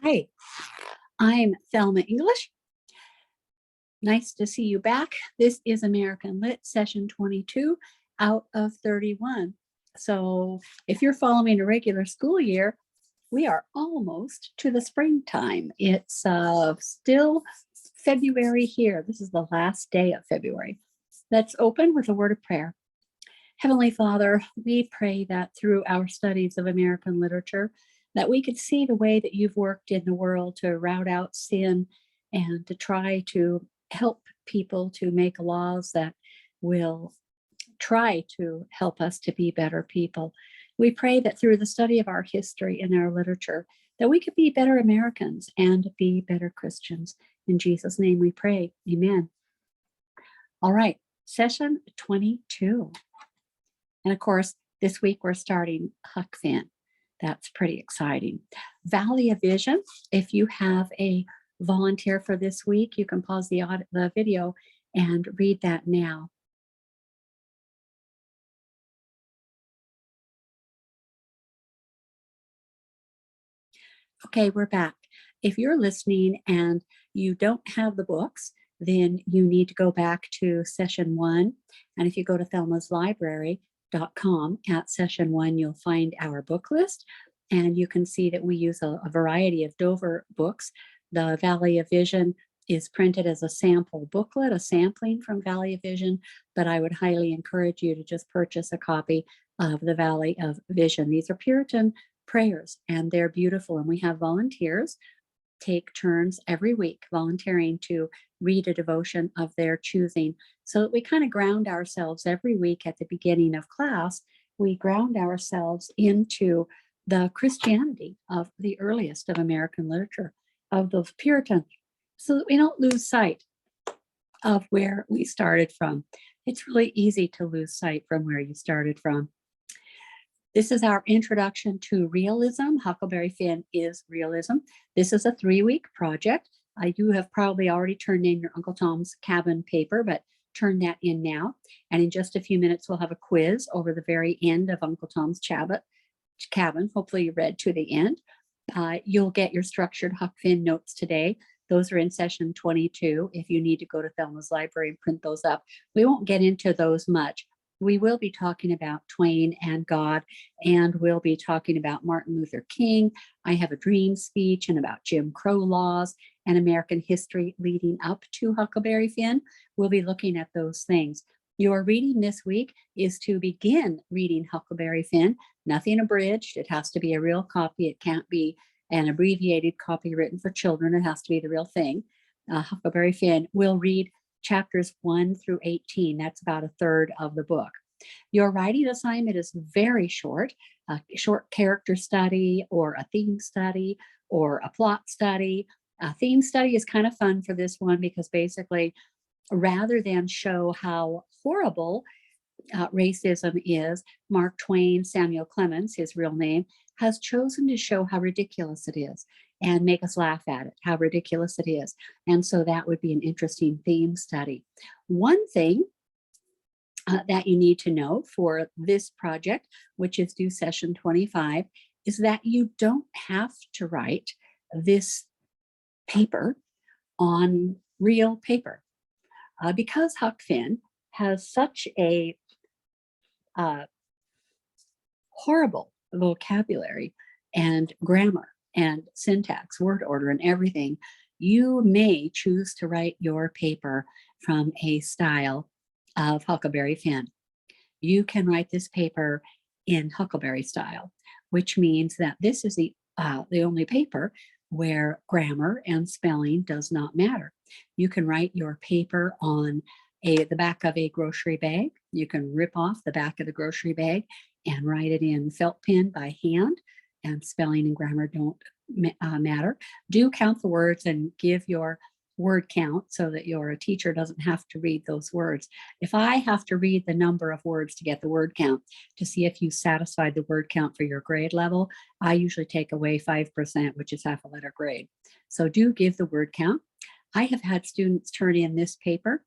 Hi, I'm Thelma English. Nice to see you back. This is American Lit session 22 out of 31. So if you're following a regular school year, we are almost to the springtime. It's still February here. This is the last day of February. Let's open with a word of prayer. Heavenly Father, we pray that through our studies of American literature, that we could see the way that you've worked in the world to rout out sin and to try to help people to make laws that will try to help us to be better people. We pray that through the study of our history and our literature, that we could be better Americans and be better Christians. In Jesus' name we pray. Amen. All right, session 22. And of course, this week we're starting Huck Finn. That's pretty exciting. Valley of Vision. If you have a volunteer for this week, you can pause the video and read that now. Okay, we're back. If you're listening and you don't have the books, then you need to go back to session 1. And if you go to thelmaslibrary.com at session 1, you'll find our book list. And you can see that we use a variety of Dover books. The Valley of Vision is printed as a sample booklet, a sampling from Valley of Vision, but I would highly encourage you to just purchase a copy of the Valley of Vision. These are Puritan prayers and they're beautiful, and we have volunteers take turns every week volunteering to read a devotion of their choosing, so that we kind of ground ourselves every week at the beginning of class. We ground ourselves into the Christianity of the earliest of American literature, of those Puritans, so that we don't lose sight of where we started from. It's really easy to lose sight from where you started from. This is our introduction to realism. Huckleberry Finn is realism. This is a 3-week project. You have probably already turned in your Uncle Tom's Cabin paper, but turn that in now. And in just a few minutes, we'll have a quiz over the very end of Uncle Tom's Cabin. Hopefully you read to the end. You'll get your structured Huck Finn notes today. Those are in session 22. If you need to go to Thelma's library and print those up, we won't get into those much. We will be talking about Twain and God, and we'll be talking about Martin Luther King. I have a dream speech, and about Jim Crow laws and American history leading up to Huckleberry Finn. We'll be looking at those things. Your reading this week is to begin reading Huckleberry Finn. Nothing abridged. It has to be a real copy. It can't be an abbreviated copy written for children. It has to be the real thing. Huckleberry Finn will read chapters 1 through 18. That's about a third of the book. Your writing assignment is very short, a short character study or a theme study or a plot study. A theme study is kind of fun for this one because basically, rather than show how horrible racism is, Mark Twain, Samuel Clemens, his real name, has chosen to show how ridiculous it is and make us laugh at it, how ridiculous it is. And so that would be an interesting theme study. One thing that you need to know for this project, which is due session 25, is that you don't have to write this paper on real paper. Because Huck Finn has such a horrible vocabulary and grammar and syntax, word order, and everything, you may choose to write your paper from a style of Huckleberry Finn. You can write this paper in Huckleberry style, which means that this is the only paper where grammar and spelling does not matter. You can write your paper on the back of a grocery bag. You can rip off the back of the grocery bag and write it in felt pen by hand, and spelling and grammar don't matter. Do count the words and give your word count so that your teacher doesn't have to read those words. If I have to read the number of words to get the word count to see if you satisfied the word count for your grade level, I usually take away 5%, which is half a letter grade. So do give the word count. I have had students turn in this paper.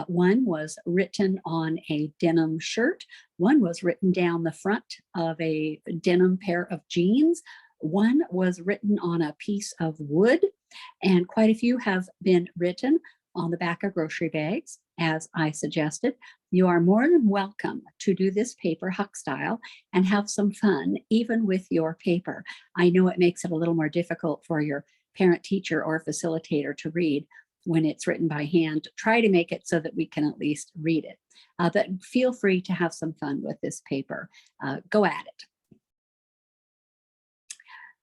One was written on a denim shirt. One was written down the front of a denim pair of jeans. One was written on a piece of wood, and quite a few have been written on the back of grocery bags, as I suggested. You are more than welcome to do this paper Huck style and have some fun, even with your paper. I know it makes it a little more difficult for your parent, teacher, or facilitator to read when it's written by hand. Try to make it so that we can at least read it. But feel free to have some fun with this paper. Go at it.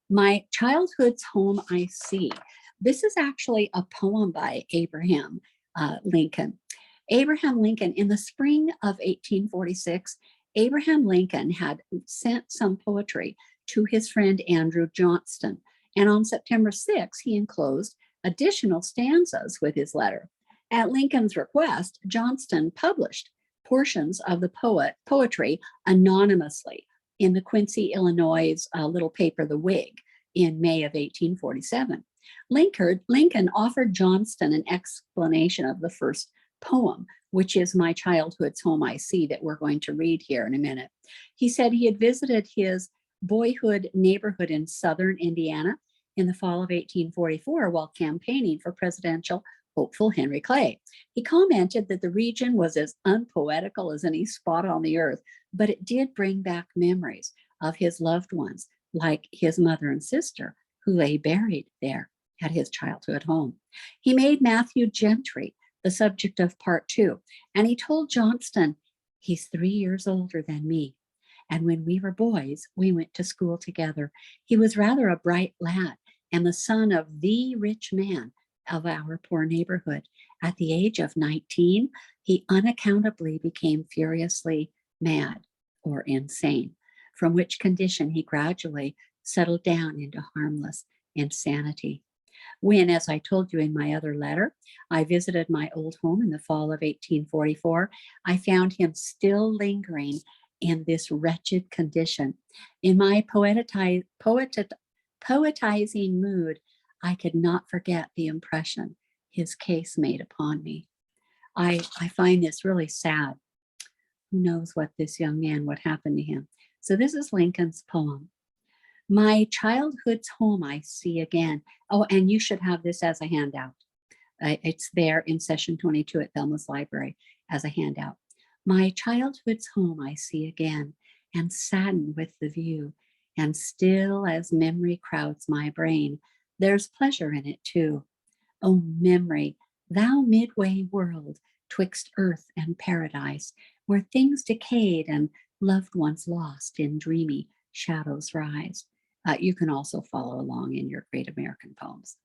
My Childhood's Home I See. This is actually a poem by Abraham Lincoln. Abraham Lincoln, in the spring of 1846, Abraham Lincoln had sent some poetry to his friend Andrew Johnston. And on September 6, he enclosed additional stanzas with his letter. At Lincoln's request, Johnston published portions of the poetry anonymously in the Quincy, Illinois little paper, The Whig, in May of 1847. Lincoln offered Johnston an explanation of the first poem, which is My Childhood's Home I See, that we're going to read here in a minute. He said he had visited his boyhood neighborhood in southern Indiana in the fall of 1844 while campaigning for presidential hopeful Henry Clay. He commented that the region was as unpoetical as any spot on the earth, but it did bring back memories of his loved ones, like his mother and sister, who lay buried there at his childhood home. He made Matthew Gentry the subject of part 2, and he told Johnston, he's 3 years older than me. And when we were boys, we went to school together. He was rather a bright lad and the son of the rich man of our poor neighborhood. At the age of 19, he unaccountably became furiously mad or insane, from which condition he gradually settled down into harmless insanity. When, as I told you in my other letter, I visited my old home in the fall of 1844, I found him still lingering in this wretched condition. In my poetizing mood, I could not forget the impression his case made upon me. I find this really sad. Who knows what this young man, what happened to him? So this is Lincoln's poem. My childhood's home I see again. Oh, and you should have this as a handout. It's there in session 22 at Thelma's Library as a handout. My childhood's home I see again, and sadden with the view, and still as memory crowds my brain, there's pleasure in it too. O memory, thou midway world twixt earth and paradise, where things decayed and loved ones lost in dreamy shadows rise. You can also follow along in your Great American Poems.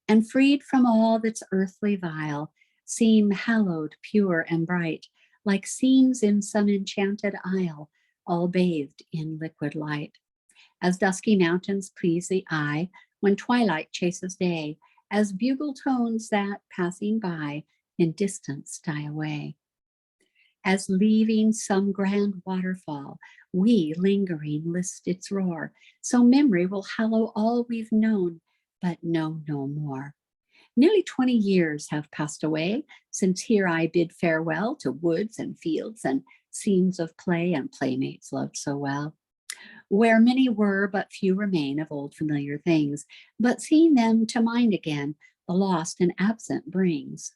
And freed from all that's earthly vile, seem hallowed, pure, and bright, like scenes in some enchanted isle, all bathed in liquid light. As dusky mountains please the eye, when twilight chases day, as bugle tones that, passing by, in distance die away. As leaving some grand waterfall, we, lingering, list its roar, so memory will hallow all we've known, but know no more. Nearly 20 years have passed away since here I bid farewell to woods and fields and scenes of play and playmates loved so well. Where many were, but few remain of old familiar things, but seeing them to mind again, the lost and absent brings.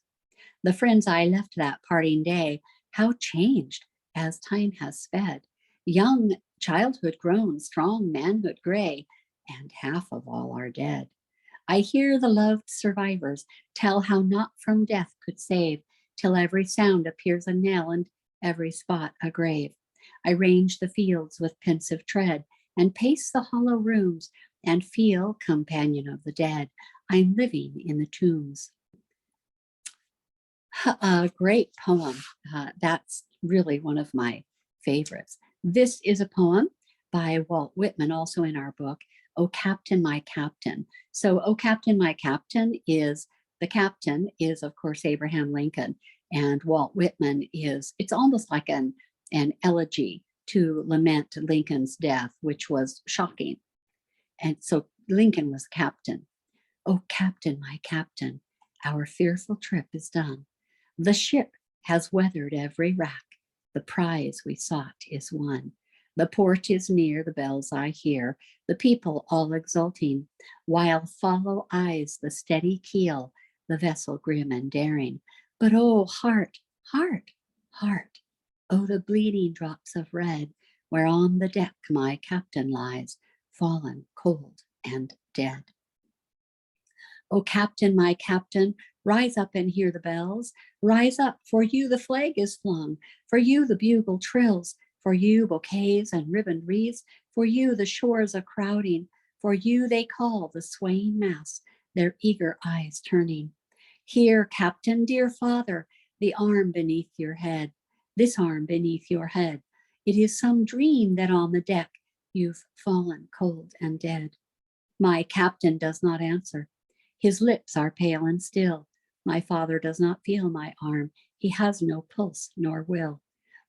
The friends I left that parting day, how changed as time has sped. Young childhood grown, strong manhood gray, and half of all are dead. I hear the loved survivors tell how naught from death could save, till every sound appears a knell and every spot a grave. I range the fields with pensive tread and pace the hollow rooms and feel, companion of the dead, I'm living in the tombs. A great poem. That's really one of my favorites. This is a poem by Walt Whitman, also in our book, O Captain, My Captain. So, O Captain, My Captain is, the captain is, of course, Abraham Lincoln, and Walt Whitman is, it's almost like an elegy to lament Lincoln's death, which was shocking. And so Lincoln was captain. O Captain, my captain, our fearful trip is done. The ship has weathered every rack. The prize we sought is won. The port is near, the bells I hear, the people all exulting, while follow eyes the steady keel, the vessel grim and daring. But oh, heart, heart, heart, oh, the bleeding drops of red, where on the deck my captain lies, fallen, cold, and dead. O captain, my captain, rise up and hear the bells. Rise up, for you the flag is flung, for you the bugle trills, for you bouquets and ribboned wreaths, for you the shores are crowding, for you they call the swaying mass, their eager eyes turning. Here, captain, dear father, the arm beneath your head, this arm beneath your head. It is some dream that on the deck you've fallen cold and dead. My captain does not answer. His lips are pale and still. My father does not feel my arm. He has no pulse nor will.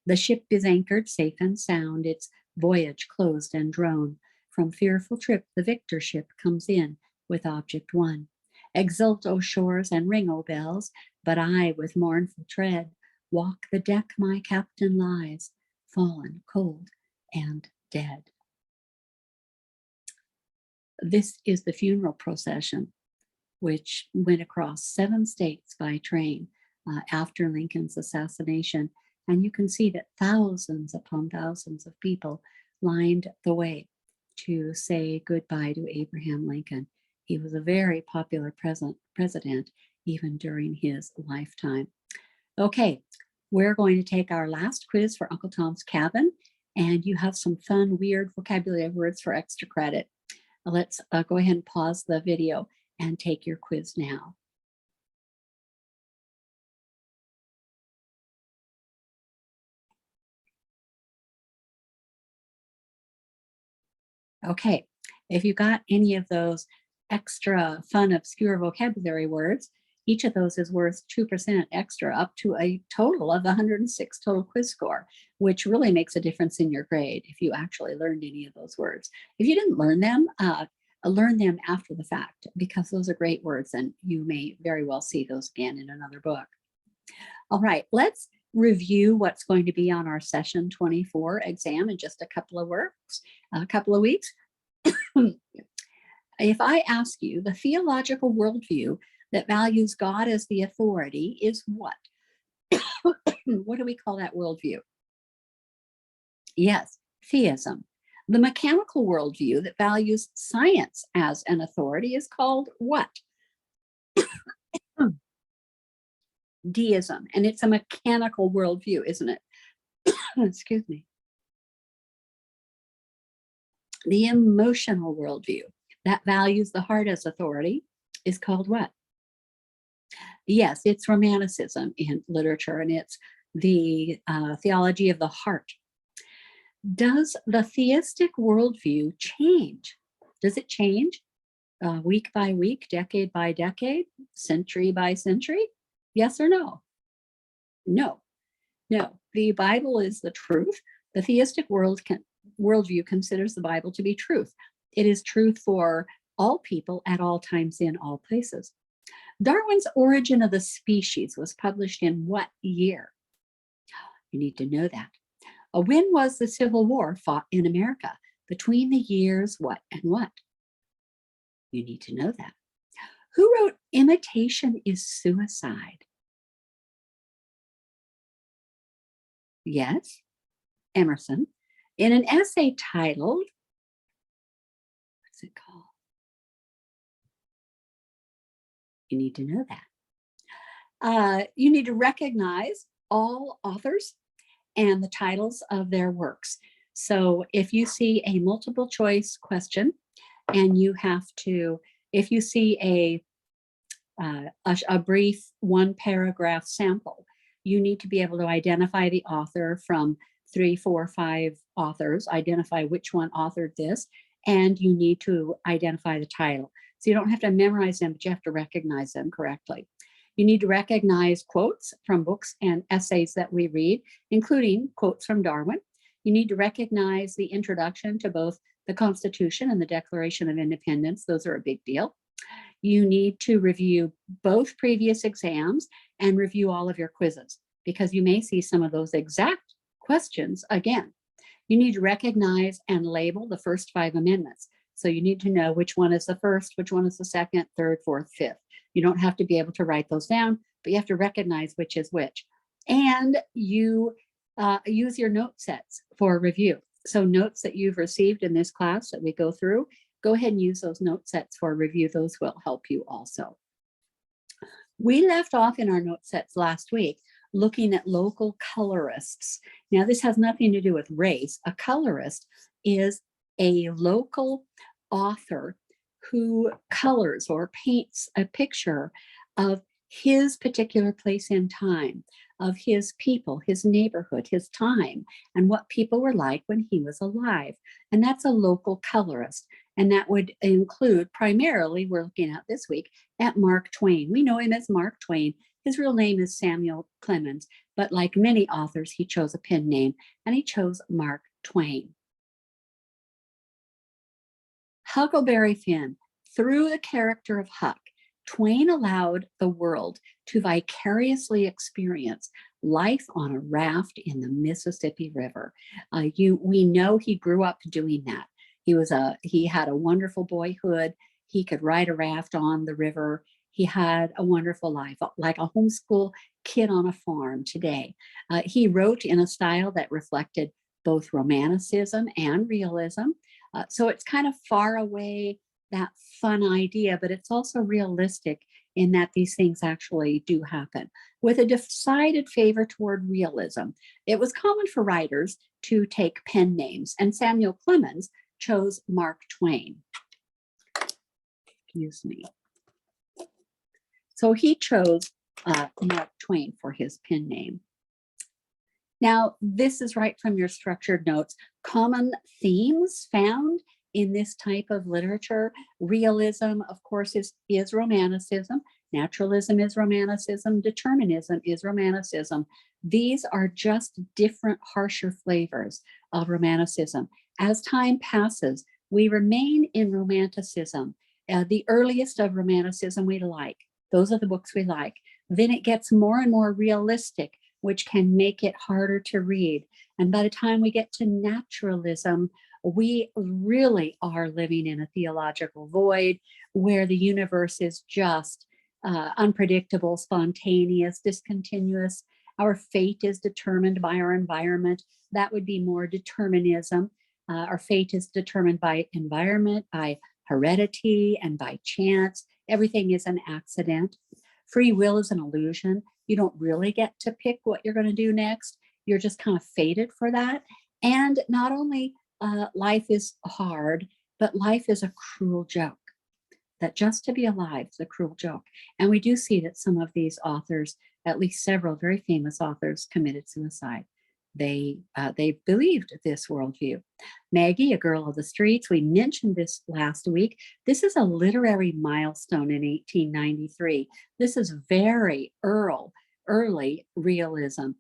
The ship is anchored safe and sound, its voyage closed and drone. From fearful trip the victor ship comes in with object won. Exult, O shores, and ring, O bells, but I with mournful tread walk the deck my captain lies, fallen cold and dead. This is the funeral procession, which went across 7 states by train after Lincoln's assassination. And you can see that thousands upon thousands of people lined the way to say goodbye to Abraham Lincoln. He was a very popular president even during his lifetime. Okay, we're going to take our last quiz for Uncle Tom's Cabin, and you have some fun, weird vocabulary words for extra credit. Let's go ahead and pause the video and take your quiz now. Okay, if you got any of those extra fun, obscure vocabulary words, each of those is worth 2% extra, up to a total of 106 total quiz score, which really makes a difference in your grade if you actually learned any of those words. If you didn't learn them after the fact, because those are great words and you may very well see those again in another book. All right, let's review what's going to be on our session 24 exam in just a couple of weeks. If I ask you, the theological worldview that values God as the authority is what? What do we call that worldview? Yes, theism. The mechanical worldview that values science as an authority is called what? Deism. And it's a mechanical worldview, isn't it? Excuse me. The emotional worldview that values the heart as authority is called what? Yes, it's Romanticism in literature, and it's the theology of the heart. Does the theistic worldview change? Does it change week by week, decade by decade, century by century? Yes or no? No. No. The Bible is the truth. The theistic worldview considers the Bible to be truth. It is truth for all people at all times in all places. Darwin's Origin of the Species was published in what year? You need to know that. When was the Civil War fought in America? Between the years what and what? You need to know that. Who wrote Imitation is Suicide? Yes, Emerson. In an essay titled, what's it called? You need to know that. You need to recognize all authors and the titles of their works. So if you see a multiple choice question and you have to, if you see a brief 1-paragraph sample, you need to be able to identify the author from 3, 4, 5 authors, identify which one authored this, and you need to identify the title. So you don't have to memorize them, but you have to recognize them correctly. You need to recognize quotes from books and essays that we read, including quotes from Darwin. You need to recognize the introduction to both the Constitution and the Declaration of Independence. Those are a big deal. You need to review both previous exams and review all of your quizzes, because you may see some of those exact questions again. You need to recognize and label the first 5 amendments. So you need to know which one is the first, which one is the second, third, fourth, fifth. You don't have to be able to write those down, but you have to recognize which is which. And you use your note sets for review. So notes that you've received in this class that we go through, go ahead and use those note sets for review. Those will help you also. We left off in our note sets last week looking at local colorists. Now, this has nothing to do with race. A colorist is a local author who colors or paints a picture of his particular place in time, of his people, his neighborhood, his time, and what people were like when he was alive. And that's a local colorist. And that would include primarily, we're looking at this week, at Mark Twain. We know him as Mark Twain. His real name is Samuel Clemens, but like many authors, he chose a pen name, and he chose Mark Twain. Huckleberry Finn. Through the character of Huck, Twain allowed the world to vicariously experience life on a raft in the Mississippi River. We know he grew up doing that. He had a wonderful boyhood. He could ride a raft on the river. He had a wonderful life, like a homeschool kid on a farm today. He wrote in a style that reflected both Romanticism and Realism. So it's kind of far away, that fun idea, but it's also realistic in that these things actually do happen. With a decided favor toward realism, it was common for writers to take pen names, and Samuel Clemens chose Mark Twain. Excuse me. So he chose Mark Twain for his pen name. Now, this is right from your structured notes. Common themes found in this type of literature. Realism, of course, is Romanticism. Naturalism is Romanticism. Determinism is Romanticism. These are just different, harsher flavors of Romanticism. As time passes, we remain in Romanticism. The earliest of Romanticism we like. Those are the books we like. Then it gets more and more realistic, which can make it harder to read. And by the time we get to naturalism, we really are living in a theological void where the universe is just unpredictable, spontaneous, discontinuous. Our fate is determined by our environment. That would be more determinism. Our fate is determined by environment, by heredity, and by chance. Everything is an accident. Free will is an illusion. You don't really get to pick what you're going to do next. You're just kind of fated for that. And not only life is hard, but life is a cruel joke. That just to be alive is a cruel joke. And we do see that some of these authors, at least several very famous authors, committed suicide. They believed this worldview. Maggie, a girl of the streets, we mentioned this last week. This is a literary milestone in 1893. This is very early realism.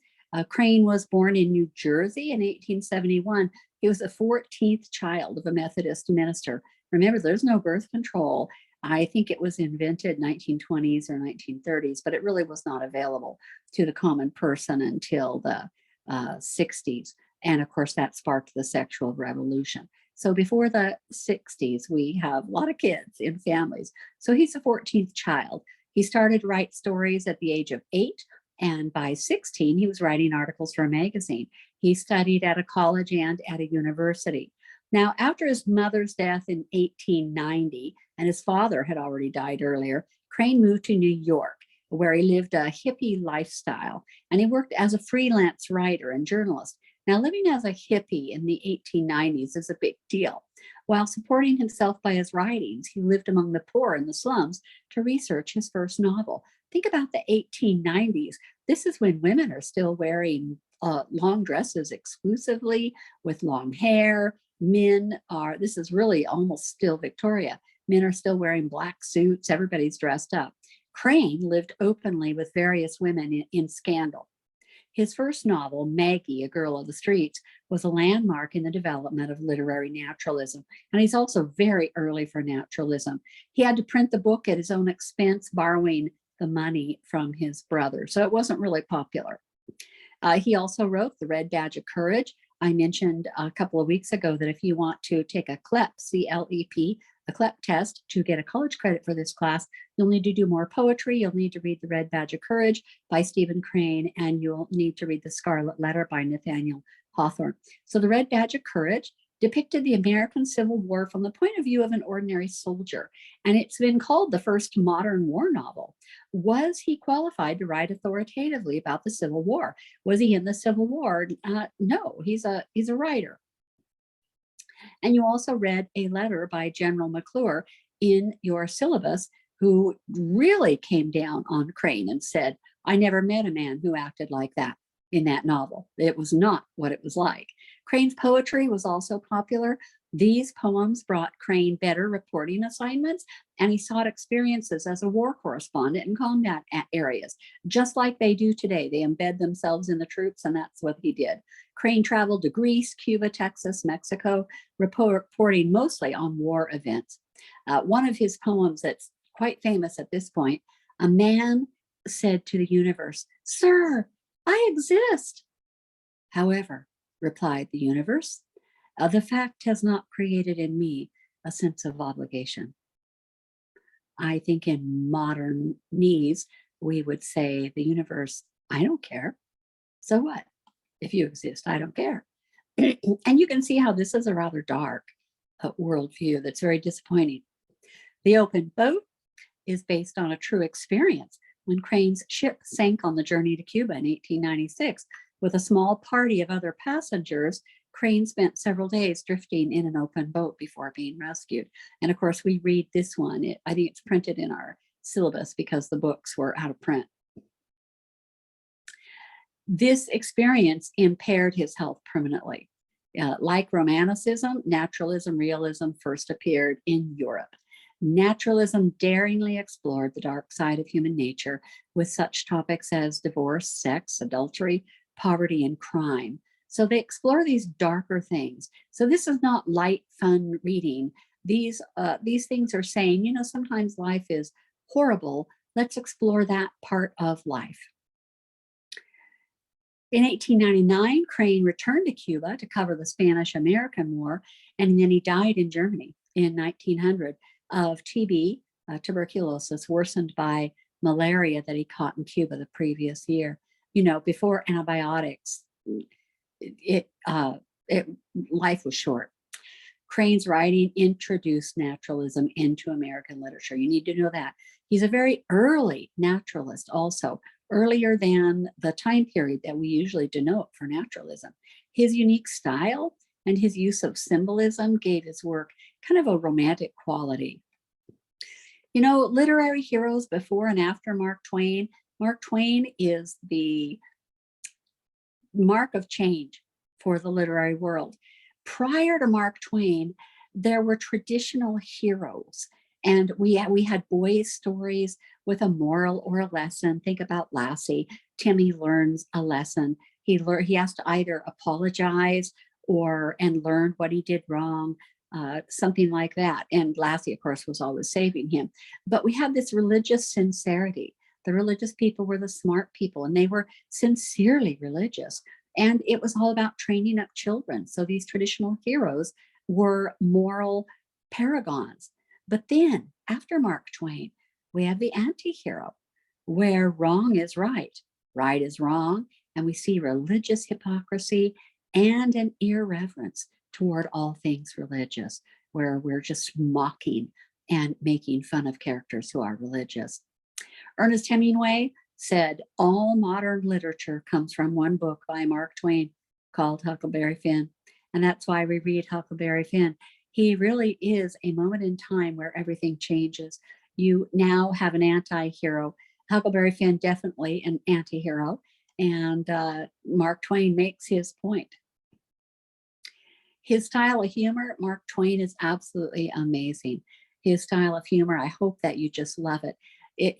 Crane was born in New Jersey in 1871. He was the 14th child of a Methodist minister. Remember, there's no birth control. I think it was invented 1920s or 1930s, but it really was not available to the common person until the 60s. And of course, that sparked the sexual revolution. So before the 60s, we have a lot of kids in families. So he's the 14th child. He started to write stories at the age of 8. And by 16, he was writing articles for a magazine. He studied at a college and at a university. Now, after his mother's death in 1890, and his father had already died earlier, Crane moved to New York, where he lived a hippie lifestyle. And he worked as a freelance writer and journalist. Now, living as a hippie in the 1890s is a big deal. While supporting himself by his writings, he lived among the poor in the slums to research his first novel. Think about the 1890s. This is when women are still wearing long dresses exclusively with long hair. This is really almost still Victoria. Men are still wearing black suits. Everybody's dressed up. Crane lived openly with various women in scandal. His first novel, Maggie, a Girl of the Streets, was a landmark in the development of literary naturalism. And he's also very early for naturalism. He had to print the book at his own expense, borrowing the money from his brother. So it wasn't really popular. He also wrote The Red Badge of Courage, I mentioned a couple of weeks ago that if you want to take a CLEP, C-L-E-P, a CLEP test to get a college credit for this class, you'll need to do more poetry. You'll need to read The Red Badge of Courage by Stephen Crane, and you'll need to read The Scarlet Letter by Nathaniel Hawthorne. So The Red Badge of Courage depicted the American Civil War from the point of view of an ordinary soldier, and it's been called the first modern war novel. Was he qualified to write authoritatively about the Civil War? Was he in the Civil War? No, he's a writer. And you also read a letter by General McClure in your syllabus, who really came down on Crane and said, I never met a man who acted like that in that novel. It was not what it was like. Crane's poetry was also popular. These poems brought Crane better reporting assignments, and he sought experiences as a war correspondent in combat areas, just like they do today. They embed themselves in the troops, and that's what he did. Crane traveled to Greece, Cuba, Texas, Mexico, reporting mostly on war events. One of his poems that's quite famous at this point, a man said to the universe, "Sir, I exist." "However," replied the universe, "the fact has not created in me a sense of obligation." I think in modern knees, we would say, the universe, I don't care. So what? If you exist, I don't care. And you can see how this is a rather dark worldview that's very disappointing. The Open Boat is based on a true experience. When Crane's ship sank on the journey to Cuba in 1896, with a small party of other passengers, Crane spent several days drifting in an open boat before being rescued. And of course, we read this one. I think it's printed in our syllabus because the books were out of print. This experience impaired his health permanently. Like Romanticism, Naturalism, Realism first appeared in Europe. Naturalism daringly explored the dark side of human nature with such topics as divorce, sex, adultery, poverty, and crime. So they explore these darker things. So this is not light, fun reading. These things are saying, you know, sometimes life is horrible. Let's explore that part of life. In 1899, Crane returned to Cuba to cover the Spanish-American War, and then he died in Germany in 1900 of TB, tuberculosis, worsened by malaria that he caught in Cuba the previous year. You know, before antibiotics, life was short. Crane's writing introduced naturalism into American literature. You need to know that. He's a very early naturalist also, earlier than the time period that we usually denote for naturalism. His unique style and his use of symbolism gave his work kind of a romantic quality. You know, literary heroes before and after Mark Twain. Mark Twain is the mark of change for the literary world. Prior to Mark Twain, there were traditional heroes, and we had boys' stories with a moral or a lesson. Think about Lassie. Timmy learns a lesson. He has to either apologize and learn what he did wrong, something like that. And Lassie, of course, was always saving him. But we have this religious sincerity. The religious people were the smart people, and they were sincerely religious. And it was all about training up children. So these traditional heroes were moral paragons. But then after Mark Twain, we have the anti-hero, where wrong is right, right is wrong, and we see religious hypocrisy and an irreverence toward all things religious, where we're just mocking and making fun of characters who are religious. Ernest Hemingway said, all modern literature comes from one book by Mark Twain called Huckleberry Finn. And that's why we read Huckleberry Finn. He really is a moment in time where everything changes. You now have an anti-hero. Huckleberry Finn, definitely an anti-hero. And Mark Twain makes his point. His style of humor, Mark Twain, is absolutely amazing. His style of humor, I hope that you just love it.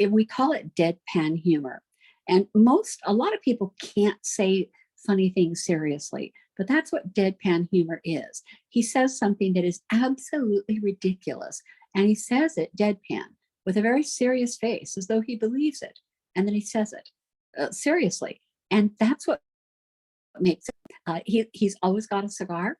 We call it deadpan humor. And a lot of people can't say funny things seriously, but that's what deadpan humor is. He says something that is absolutely ridiculous, and he says it deadpan with a very serious face, as though he believes it. And then he says it seriously. And that's what makes it. He's always got a cigar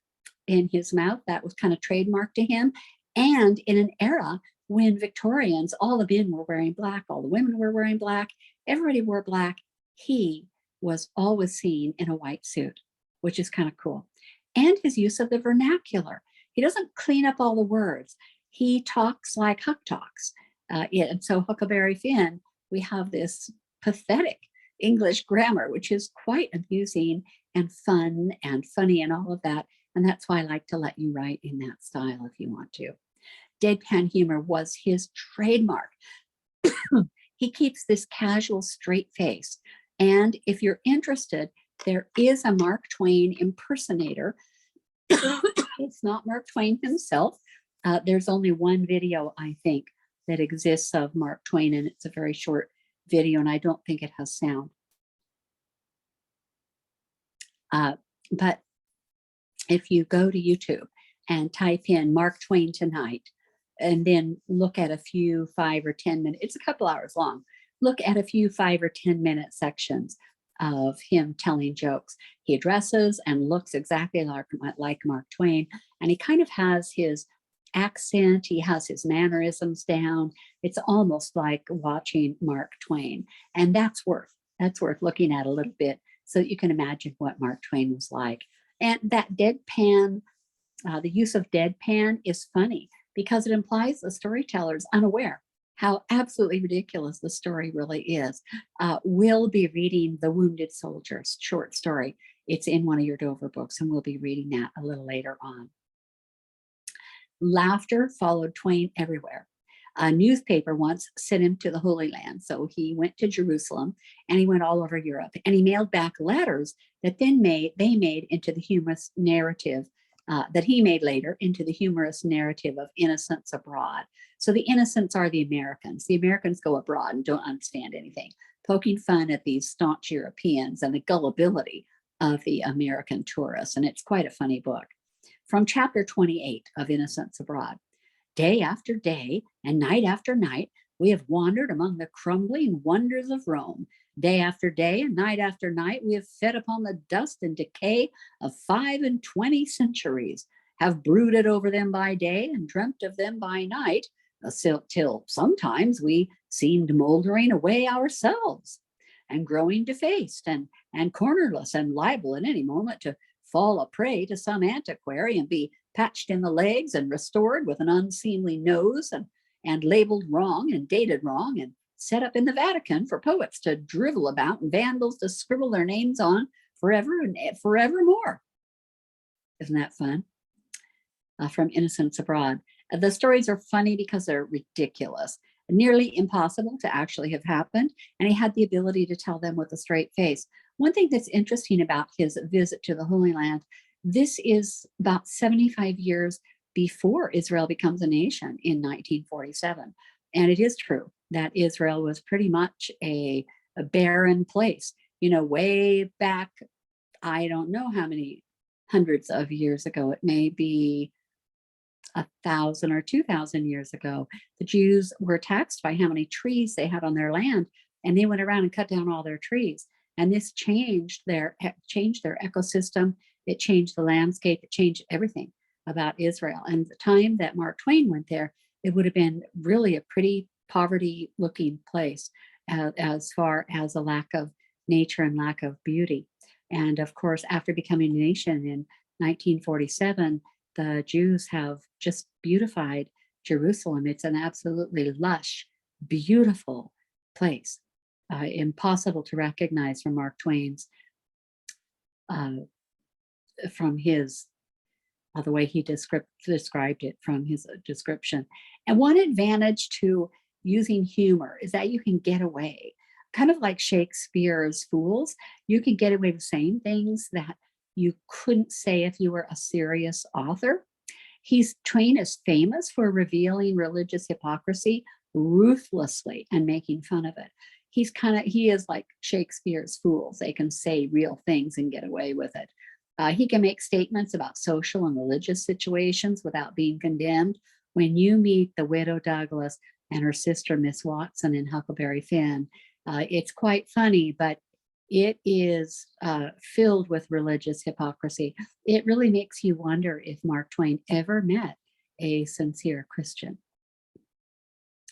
in his mouth. That was kind of trademark to him. And in an era when Victorians, all the men were wearing black, all the women were wearing black, everybody wore black, he was always seen in a white suit, which is kind of cool. And his use of the vernacular. He doesn't clean up all the words. He talks like Huck talks. And so Huckleberry Finn, we have this pathetic English grammar, which is quite amusing and fun and funny and all of that. And that's why I like to let you write in that style if you want to. Deadpan humor was his trademark. He keeps this casual, straight face. And if you're interested, there is a Mark Twain impersonator. It's not Mark Twain himself. There's only one video, I think, that exists of Mark Twain, and it's a very short video, and I don't think it has sound. But if you go to YouTube and type in Mark Twain tonight, and then look at a few 5 or 10 minutes, it's a couple hours long, look at a few 5 or 10 minute sections of him telling jokes. He addresses and looks exactly like Mark Twain, and he kind of has his accent, he has his mannerisms down. It's almost like watching Mark Twain, and that's worth looking at a little bit so that you can imagine what Mark Twain was like. And that deadpan, the use of deadpan is funny because it implies the storyteller is unaware how absolutely ridiculous the story really is. We'll be reading The Wounded Soldier's short story. It's in one of your Dover books, and we'll be reading that a little later on. Laughter followed Twain everywhere. A newspaper once sent him to the Holy Land, so he went to Jerusalem, and he went all over Europe, and he mailed back letters that then they made into the humorous narrative that he made later into the humorous narrative of Innocents Abroad. So the innocents are the Americans. The Americans go abroad and don't understand anything, poking fun at these staunch Europeans and the gullibility of the American tourists. And it's quite a funny book. From chapter 28 of Innocents Abroad. Day after day and night after night, we have wandered among the crumbling wonders of Rome. Day after day and night after night, we have fed upon the dust and decay of 25 centuries, have brooded over them by day and dreamt of them by night, till sometimes we seemed moldering away ourselves and growing defaced and cornerless and liable at any moment to fall a prey to some antiquary and be patched in the legs and restored with an unseemly nose and labeled wrong and dated wrong and set up in the Vatican for poets to drivel about and vandals to scribble their names on forever and forevermore. Isn't that fun? From Innocents Abroad. The stories are funny because they're ridiculous, nearly impossible to actually have happened, and he had the ability to tell them with a straight face. One thing that's interesting about his visit to the Holy Land, this is about 75 years before Israel becomes a nation in 1947. And it is true that Israel was pretty much a barren place, way back, I don't know how many hundreds of years ago. It may be 1,000 or 2,000 years ago. The Jews were taxed by how many trees they had on their land, and they went around and cut down all their trees. And this changed their ecosystem. It changed the landscape. It changed everything about Israel. And the time that Mark Twain went there, it would have been really a pretty poverty-looking place as far as a lack of nature and lack of beauty. And of course, after becoming a nation in 1947, the Jews have just beautified Jerusalem. It's an absolutely lush, beautiful place. Impossible to recognize from Mark Twain's, from his, the way he described it from his description. And one advantage to using humor is that you can get away, kind of like Shakespeare's Fools. You can get away with saying things that you couldn't say if you were a serious author. Twain is famous for revealing religious hypocrisy ruthlessly and making fun of it. He is like Shakespeare's Fools. They can say real things and get away with it. He can make statements about social and religious situations without being condemned. When you meet the widow Douglas and her sister, Miss Watson, in Huckleberry Finn, it's quite funny, but It is filled with religious hypocrisy. It really makes you wonder if Mark Twain ever met a sincere Christian.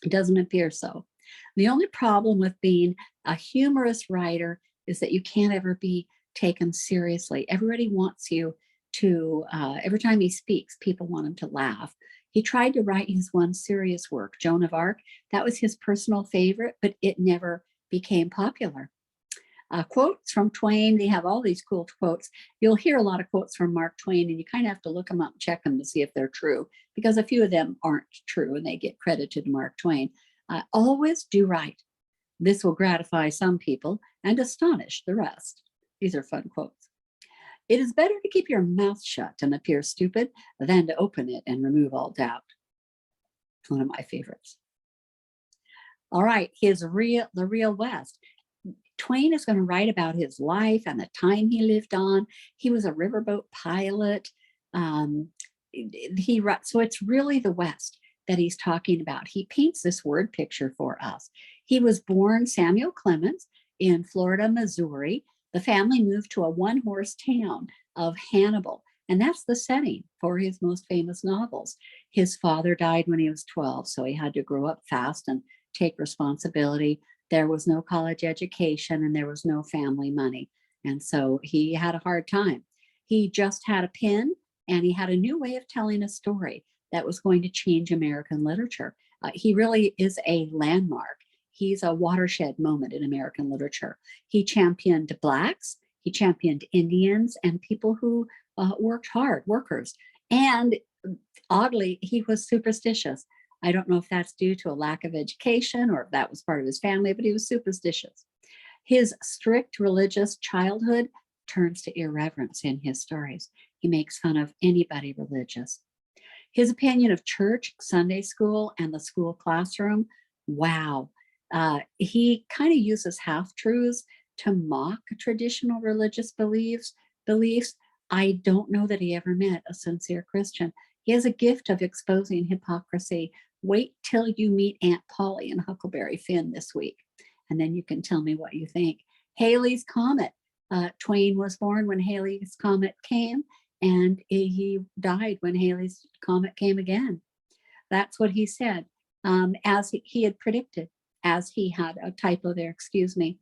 It doesn't appear so. The only problem with being a humorous writer is that you can't ever be taken seriously. Everybody wants you to, every time he speaks, people want him to laugh. He tried to write his one serious work, Joan of Arc. That was his personal favorite, but it never became popular. Quotes from Twain. They have all these cool quotes. You'll hear a lot of quotes from Mark Twain, and you kind of have to look them up and check them to see if they're true, because a few of them aren't true and they get credited to Mark Twain. Always do right. This will gratify some people and astonish the rest. These are fun quotes. It is better to keep your mouth shut and appear stupid than to open it and remove all doubt. One of my favorites. All right, the real West. Twain is going to write about his life and the time he lived on. He was a riverboat pilot. So it's really the West that he's talking about. He paints this word picture for us. He was born Samuel Clemens in Florida, Missouri. The family moved to a one-horse town of Hannibal, and that's the setting for his most famous novels. His father died when he was 12, so he had to grow up fast and take responsibility. There was no college education and there was no family money. And so he had a hard time. He just had a pen and he had a new way of telling a story that was going to change American literature. He really is a landmark. He's a watershed moment in American literature. He championed Blacks, he championed Indians and people who worked hard, workers. And oddly, he was superstitious. I don't know if that's due to a lack of education or if that was part of his family, but he was superstitious. His strict religious childhood turns to irreverence in his stories. He makes fun of anybody religious. His opinion of church, Sunday school, and the school classroom, wow. He kind of uses half-truths to mock traditional religious beliefs. I don't know that he ever met a sincere Christian. He has a gift of exposing hypocrisy. Wait till you meet Aunt Polly and Huckleberry Finn this week, and then you can tell me what you think. Halley's Comet. Twain was born when Halley's Comet came, and he died when Halley's Comet came again. That's what he said, as he had predicted, as he had a typo there, excuse me,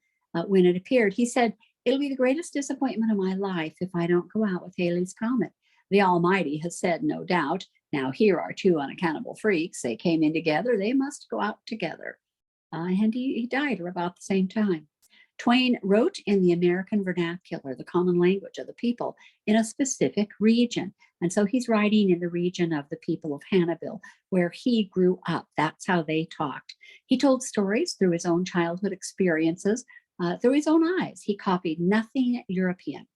when it appeared. He said, "It'll be the greatest disappointment of my life if I don't go out with Halley's Comet. The Almighty has said, no doubt, now here are two unaccountable freaks. They came in together. They must go out together." And he died about the same time. Twain wrote in the American vernacular, the common language of the people in a specific region. And so he's writing in the region of the people of Hannibal, where he grew up. That's how they talked. He told stories through his own childhood experiences, through his own eyes. He copied nothing European.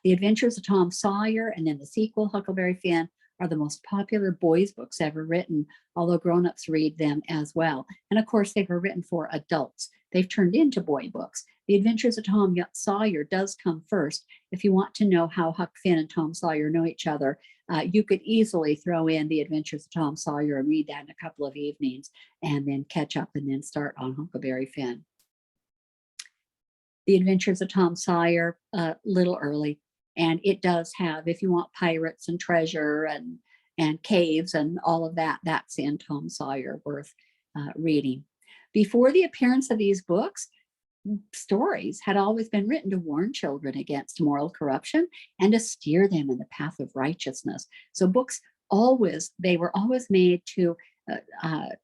The Adventures of Tom Sawyer and then the sequel, Huckleberry Finn, are the most popular boys' books ever written, although grown-ups read them as well. And of course, they were written for adults. They've turned into boy books. The Adventures of Tom Sawyer does come first. If you want to know how Huck Finn and Tom Sawyer know each other, you could easily throw in The Adventures of Tom Sawyer and read that in a couple of evenings and then catch up and then start on Huckleberry Finn. The Adventures of Tom Sawyer, a little early. And it does have, if you want pirates and treasure and caves and all of that, that's in Tom Sawyer, worth reading. Before the appearance of these books, stories had always been written to warn children against moral corruption and to steer them in the path of righteousness. So books they were always made to,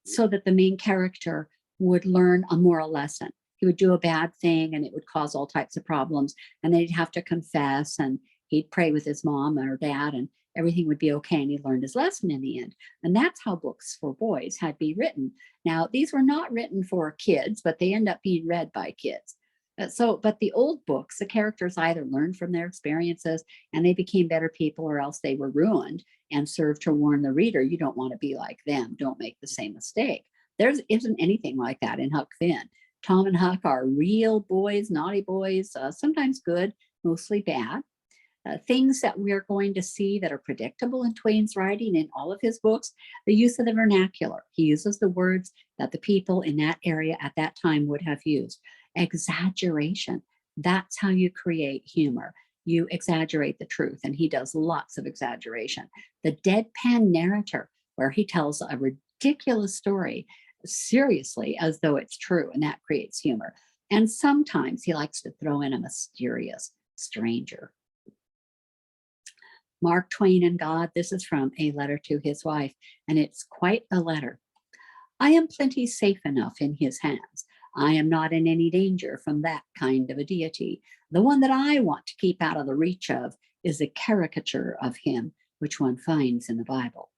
so that the main character would learn a moral lesson. He would do a bad thing and it would cause all types of problems, and then he'd have to confess and he'd pray with his mom or dad and everything would be okay, and he learned his lesson in the end. And that's how books for boys had to be written. Now, these were not written for kids, but they end up being read by kids. But the old books, the characters either learned from their experiences and they became better people, or else they were ruined and served to warn the reader, you don't want to be like them. Don't make the same mistake. There isn't anything like that in Huck Finn. Tom and Huck are real boys, naughty boys, sometimes good, mostly bad. Things that we're going to see that are predictable in Twain's writing in all of his books, the use of the vernacular. He uses the words that the people in that area at that time would have used. Exaggeration. That's how you create humor. You exaggerate the truth, and he does lots of exaggeration. The deadpan narrator, where he tells a ridiculous story seriously as though it's true, and that creates humor. And sometimes he likes to throw in a mysterious stranger. Mark Twain and God, this is from a letter to his wife, and it's quite a letter. I am plenty safe enough in his hands. I am not in any danger from that kind of a deity. The one that I want to keep out of the reach of is a caricature of him, which one finds in the Bible.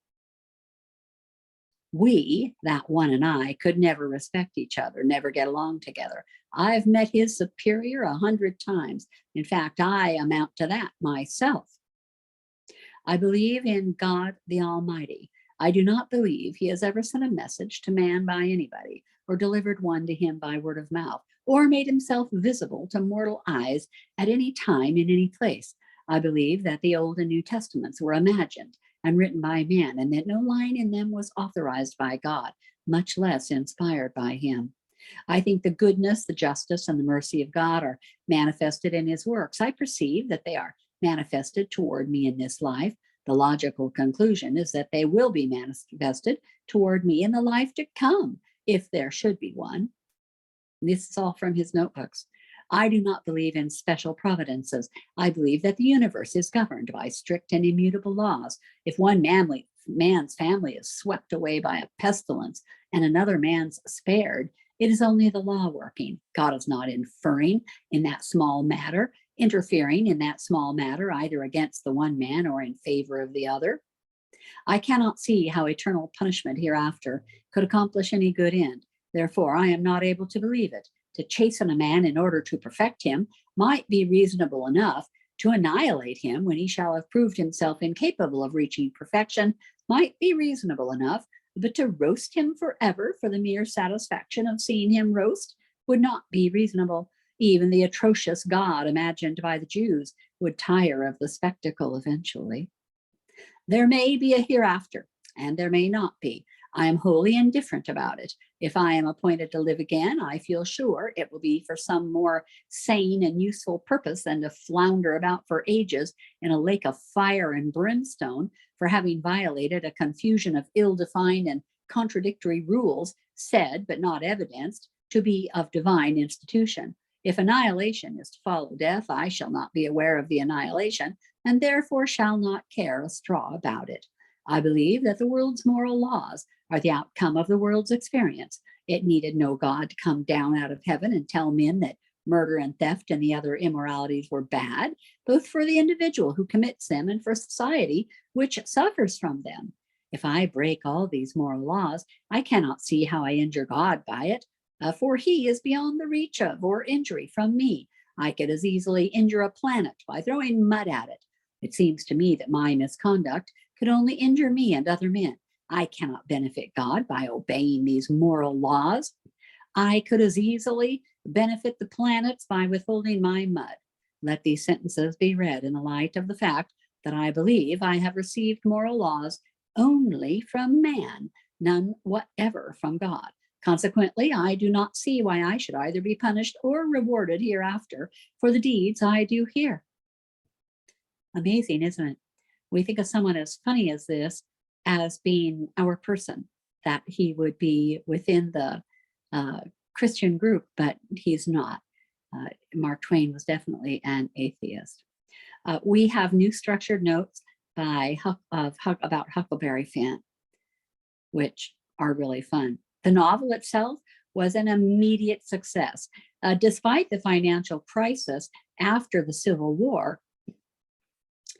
We, that one and I, could never respect each other, never get along together. I've met his superior 100 times. In fact, I amount to that myself. I believe in God the Almighty. I do not believe he has ever sent a message to man by anybody, or delivered one to him by word of mouth, or made himself visible to mortal eyes at any time in any place. I believe that the Old and New Testaments were imagined and written by man, and that no line in them was authorized by God, much less inspired by him. I think the goodness, the justice, and the mercy of God are manifested in his works. I perceive that they are manifested toward me in this life. The logical conclusion is that they will be manifested toward me in the life to come, if there should be one. This is all from his notebooks. I do not believe in special providences. I believe that the universe is governed by strict and immutable laws. If one man's family is swept away by a pestilence and another man's spared, it is only the law working. God is not interfering in that small matter, either against the one man or in favor of the other. I cannot see how eternal punishment hereafter could accomplish any good end. Therefore, I am not able to believe it. To chasten a man in order to perfect him might be reasonable enough. To annihilate him when he shall have proved himself incapable of reaching perfection might be reasonable enough. But to roast him forever for the mere satisfaction of seeing him roast would not be reasonable. Even the atrocious God imagined by the Jews would tire of the spectacle eventually. There may be a hereafter, and there may not be. I am wholly indifferent about it. If I am appointed to live again, I feel sure it will be for some more sane and useful purpose than to flounder about for ages in a lake of fire and brimstone for having violated a confusion of ill-defined and contradictory rules said, but not evidenced, to be of divine institution. If annihilation is to follow death, I shall not be aware of the annihilation, and therefore shall not care a straw about it. I believe that the world's moral laws are the outcome of the world's experience. It needed no God to come down out of heaven and tell men that murder and theft and the other immoralities were bad, both for the individual who commits them and for society which suffers from them. If I break all these moral laws, I cannot see how I injure God by it, for he is beyond the reach of or injury from me. I could as easily injure a planet by throwing mud at it. It seems to me that my misconduct could only injure me and other men. I cannot benefit God by obeying these moral laws. I could as easily benefit the planets by withholding my mud. Let these sentences be read in the light of the fact that I believe I have received moral laws only from man, none whatever from God. Consequently, I do not see why I should either be punished or rewarded hereafter for the deeds I do here. Amazing, isn't it? We think of someone as funny as this as being our person, that he would be within the Christian group, but he's not. Mark Twain was definitely an atheist. We have new structured notes about Huckleberry Finn, which are really fun. The novel itself was an immediate success. Despite the financial crisis after the Civil War,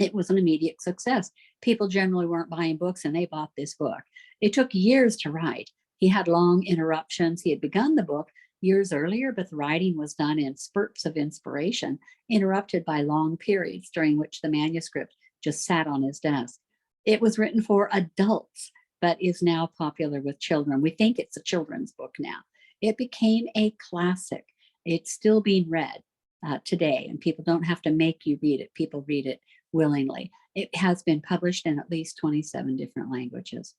it was an immediate success. People generally weren't buying books, and they bought this book. It took years to write. He had long interruptions. He had begun the book years earlier, but the writing was done in spurts of inspiration, interrupted by long periods during which the manuscript just sat on his desk. It was written for adults, but is now popular with children. We think it's a children's book now. It became a classic. It's still being read today, and people don't have to make you read it. People read it willingly. It has been published in at least 27 different languages.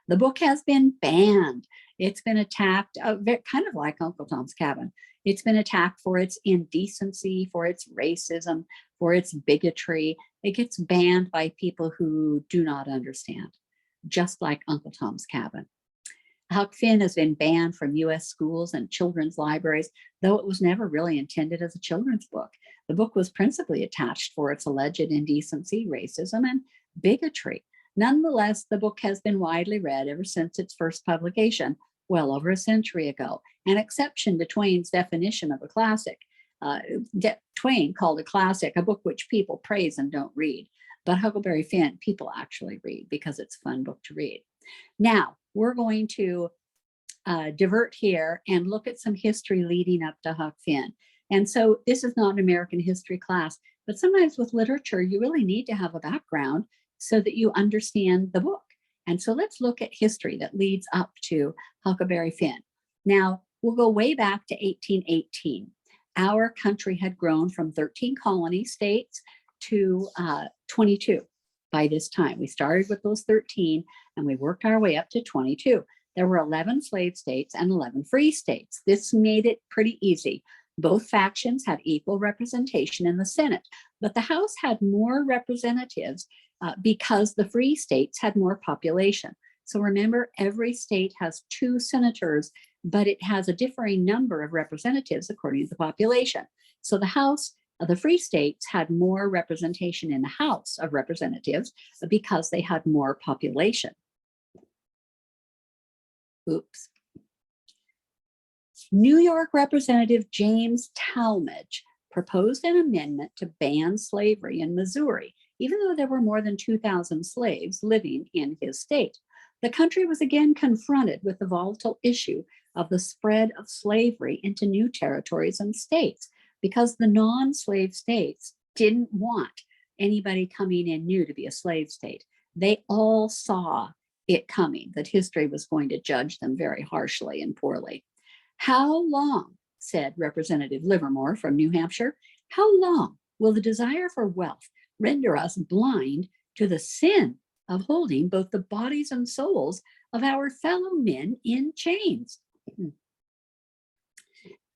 The book has been banned. It's been attacked, kind of like Uncle Tom's Cabin. It's been attacked for its indecency, for its racism, for its bigotry. It gets banned by people who do not understand, just like Uncle Tom's Cabin. Huck Finn has been banned from US schools and children's libraries, though it was never really intended as a children's book. The book was principally attached for its alleged indecency, racism, and bigotry. Nonetheless, the book has been widely read ever since its first publication, well over a century ago, an exception to Twain's definition of a classic. Twain called a classic a book which people praise and don't read, but Huckleberry Finn people actually read because it's a fun book to read. Now, we're going to divert here and look at some history leading up to Huck Finn. And so this is not an American history class, but sometimes with literature, you really need to have a background so that you understand the book. And so let's look at history that leads up to Huckleberry Finn. Now, we'll go way back to 1818. Our country had grown from 13 colony states to 22 by this time. We started with those 13 and we worked our way up to 22. There were 11 slave states and 11 free states. This made it pretty easy. Both factions had equal representation in the Senate, but the House had more representatives because the free states had more population. So remember, every state has 2 senators, but it has a differing number of representatives according to the population. So the House of the free states had more representation in the House of Representatives because they had more population. Oops. New York Representative James Talmadge proposed an amendment to ban slavery in Missouri, even though there were more than 2,000 slaves living in his state. The country was again confronted with the volatile issue of the spread of slavery into new territories and states, because the non-slave states didn't want anybody coming in new to be a slave state. They all saw it coming, that history was going to judge them very harshly and poorly. How long, said Representative Livermore from New Hampshire, how long will the desire for wealth render us blind to the sin of holding both the bodies and souls of our fellow men in chains?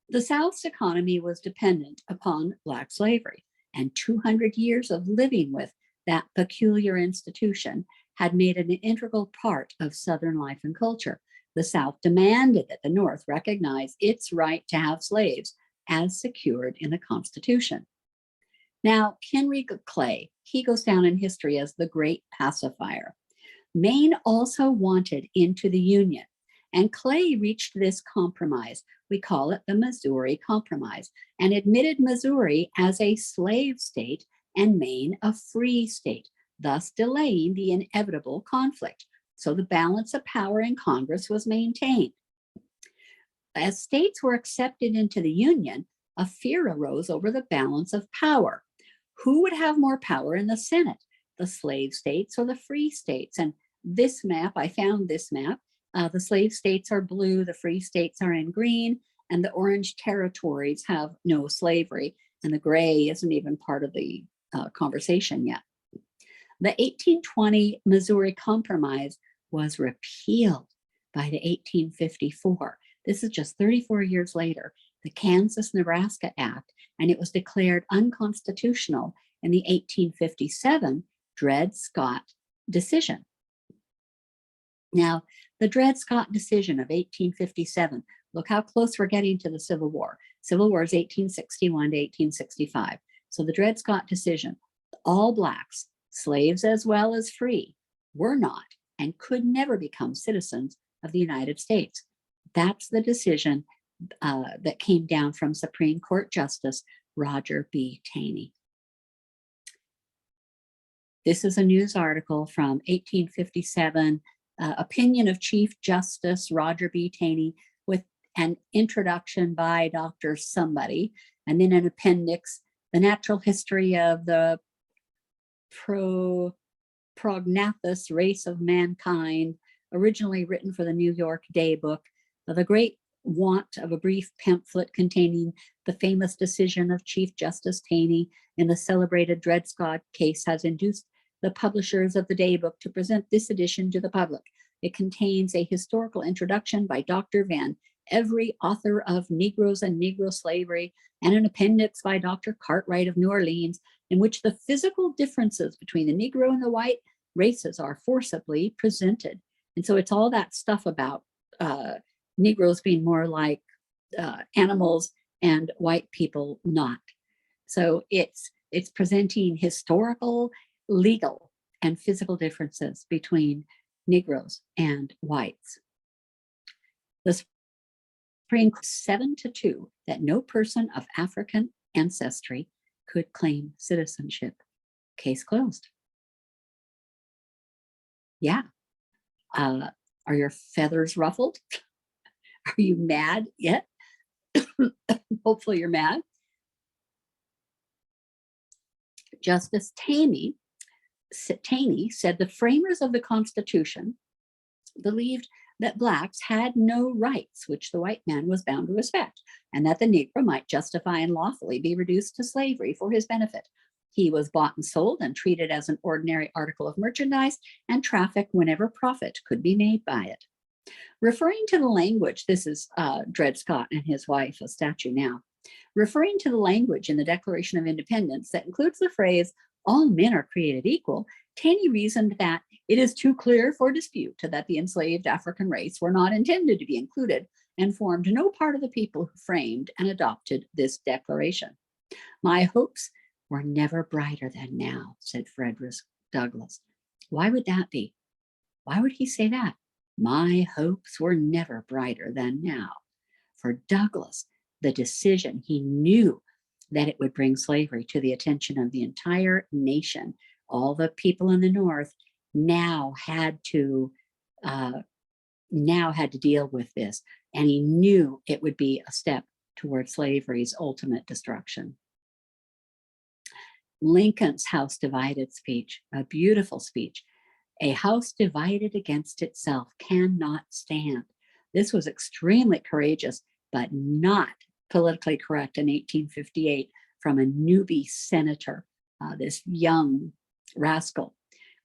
The South's economy was dependent upon Black slavery, and 200 years of living with that peculiar institution had made it an integral part of Southern life and culture. The South demanded that the North recognize its right to have slaves as secured in the Constitution. Now, Henry Clay, he goes down in history as the great pacifier. Maine also wanted into the Union, and Clay reached this compromise. We call it the Missouri Compromise, and admitted Missouri as a slave state and Maine a free state, thus delaying the inevitable conflict. So the balance of power in Congress was maintained. As states were accepted into the Union, a fear arose over the balance of power. Who would have more power in the Senate, the slave states or the free states? And this map, I found this map. The slave states are blue, the free states are in green, and the orange territories have no slavery, and the gray isn't even part of the conversation yet. The 1820 Missouri Compromise was repealed by the 1854. This is just 34 years later, the Kansas-Nebraska Act, and it was declared unconstitutional in the 1857 Dred Scott decision. Now, the Dred Scott decision of 1857, look how close we're getting to the Civil War. Civil War is 1861 to 1865. So the Dred Scott decision, all Blacks, slaves as well as free, were not and could never become citizens of the United States. That's the decision that came down from Supreme Court Justice Roger B. Taney. This is a news article from 1857, opinion of Chief Justice Roger B. Taney, with an introduction by Dr. somebody, and then an appendix, the natural history of the prognathous race of mankind, originally written for the New York Day Book. The great want of a brief pamphlet containing the famous decision of Chief Justice Taney in the celebrated Dred Scott case has induced the publishers of the Day Book to present this edition to the public. It contains a historical introduction by Dr. Van every author of Negroes and Negro Slavery, and an appendix by Dr. Cartwright of New Orleans, in which the physical differences between the Negro and the white races are forcibly presented. And so it's all that stuff about Negroes being more like animals and white people not. So it's presenting historical, legal, and physical differences between Negroes and whites. The Supreme Court 7-2 that no person of African ancestry could claim citizenship. Case closed. Yeah. Are your feathers ruffled? Are you mad yet? Hopefully you're mad. Justice Taney said the framers of the Constitution believed that Blacks had no rights which the white man was bound to respect, and that the Negro might justify and lawfully be reduced to slavery for his benefit. He was bought and sold and treated as an ordinary article of merchandise and trafficked whenever profit could be made by it. Referring to the language, this is Dred Scott and his wife, a statue now, referring to the language in the Declaration of Independence that includes the phrase, all men are created equal, Taney reasoned that it is too clear for dispute that the enslaved African race were not intended to be included and formed no part of the people who framed and adopted this declaration. My hopes were never brighter than now, said Frederick Douglass. Why would that be? Why would he say that? My hopes were never brighter than now. For Douglass, the decision, he knew that it would bring slavery to the attention of the entire nation. All the people in the North now had to deal with this, and he knew it would be a step toward slavery's ultimate destruction. Lincoln's House Divided speech, a beautiful speech. A house divided against itself cannot stand. This was extremely courageous, but not politically correct in 1858 from a newbie senator, this young rascal.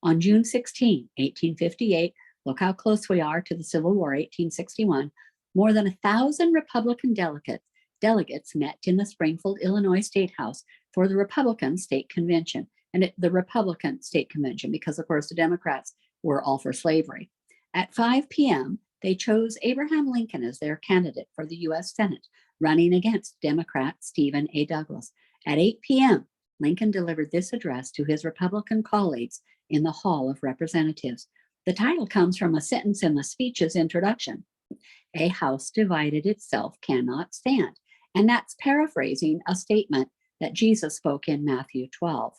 On June 16, 1858, look how close we are to the Civil War, 1861, more than 1,000 Republican delegates met in the Springfield, Illinois State House for the Republican State Convention. And the Republican State Convention, because of course the Democrats were all for slavery. At 5 p.m., they chose Abraham Lincoln as their candidate for the U.S. Senate, running against Democrat Stephen A. Douglas. At 8 p.m., Lincoln delivered this address to his Republican colleagues in the Hall of Representatives. The title comes from a sentence in the speech's introduction. A house divided itself cannot stand. And that's paraphrasing a statement that Jesus spoke in Matthew 12.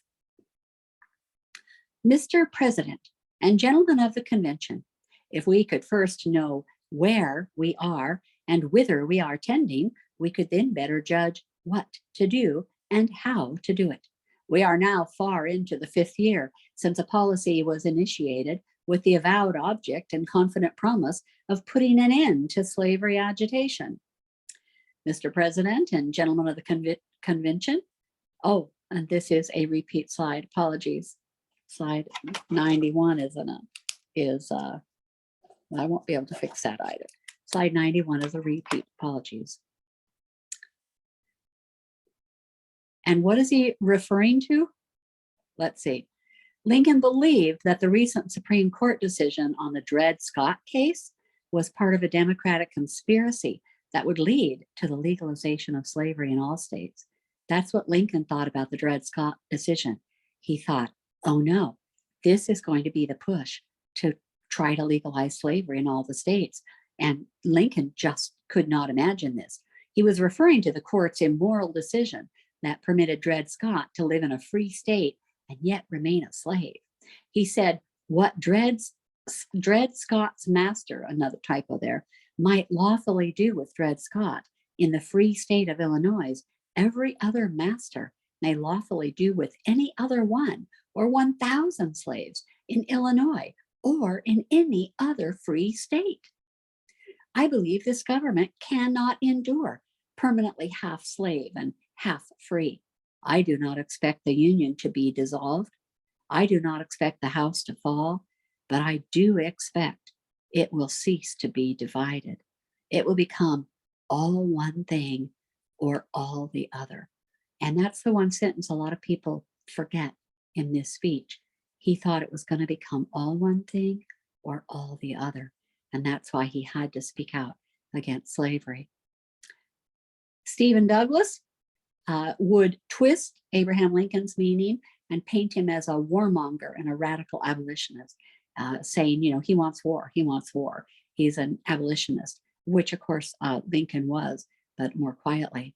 Mr. President and gentlemen of the convention, if we could first know where we are and whither we are tending, we could then better judge what to do and how to do it. We are now far into the 5th year since a policy was initiated with the avowed object and confident promise of putting an end to slavery agitation. Mr. President and gentlemen of the convention, oh, and this is a repeat slide, apologies. Slide 91 I won't be able to fix that either. Slide 91 is a repeat, apologies. And what is he referring to? Let's see. Lincoln believed that the recent Supreme Court decision on the Dred Scott case was part of a Democratic conspiracy that would lead to the legalization of slavery in all states. That's what Lincoln thought about the Dred Scott decision. He thought, oh no, this is going to be the push to try to legalize slavery in all the states. And Lincoln just could not imagine this. He was referring to the court's immoral decision that permitted Dred Scott to live in a free state and yet remain a slave. He said, what Dred Scott's master, another typo there, might lawfully do with Dred Scott in the free state of Illinois, every other master may lawfully do with any other one or 1,000 slaves in Illinois or in any other free state. I believe this government cannot endure permanently half slave and half free. I do not expect the Union to be dissolved. I do not expect the house to fall, but I do expect it will cease to be divided. It will become all one thing or all the other. And that's the one sentence a lot of people forget in this speech. He thought it was going to become all one thing or all the other. And that's why he had to speak out against slavery. Stephen Douglas would twist Abraham Lincoln's meaning and paint him as a warmonger and a radical abolitionist, saying, he wants war, he wants war. He's an abolitionist, which of course Lincoln was, but more quietly.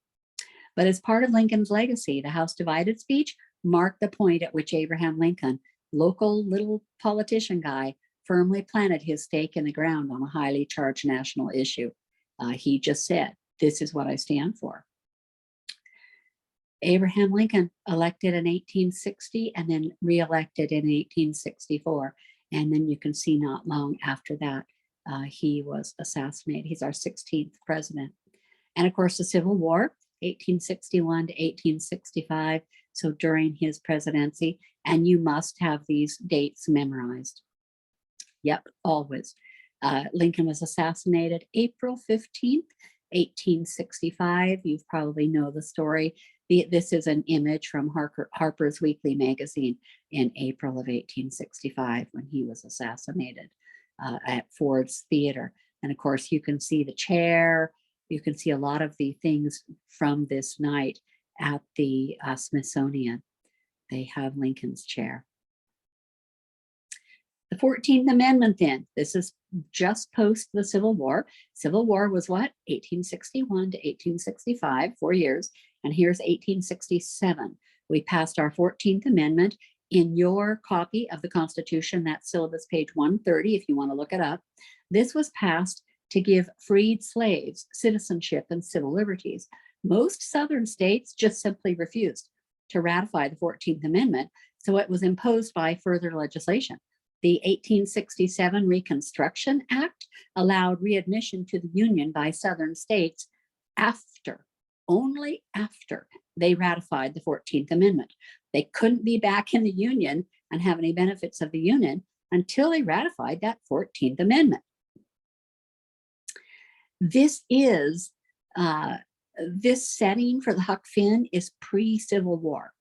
But as part of Lincoln's legacy, the House Divided speech marked the point at which Abraham Lincoln, local little politician guy, firmly planted his stake in the ground on a highly charged national issue. He just said, this is what I stand for. Abraham Lincoln elected in 1860 and then reelected in 1864. And then you can see not long after that, he was assassinated. He's our 16th president. And of course, the Civil War, 1861 to 1865. So during his presidency, and you must have these dates memorized. Yep, always. Lincoln was assassinated April 15th, 1865. You probably know the story. This is an image from Harper's Weekly magazine in April of 1865 when he was assassinated at Ford's Theater. And of course, you can see the chair. You can see a lot of the things from this night at the Smithsonian. They have Lincoln's chair. The 14th Amendment then, this is just post the Civil War. Civil War was what? 1861 to 1865, 4 years. And here's 1867. We passed our 14th Amendment. In your copy of the Constitution, that's syllabus page 130, if you want to look it up. This was passed to give freed slaves citizenship and civil liberties. Most Southern states just simply refused to ratify the 14th Amendment, so it was imposed by further legislation. The 1867 Reconstruction Act allowed readmission to the Union by Southern states only after they ratified the 14th Amendment. They couldn't be back in the Union and have any benefits of the Union until they ratified that 14th Amendment. This is, this setting for the Huck Finn is pre-Civil War.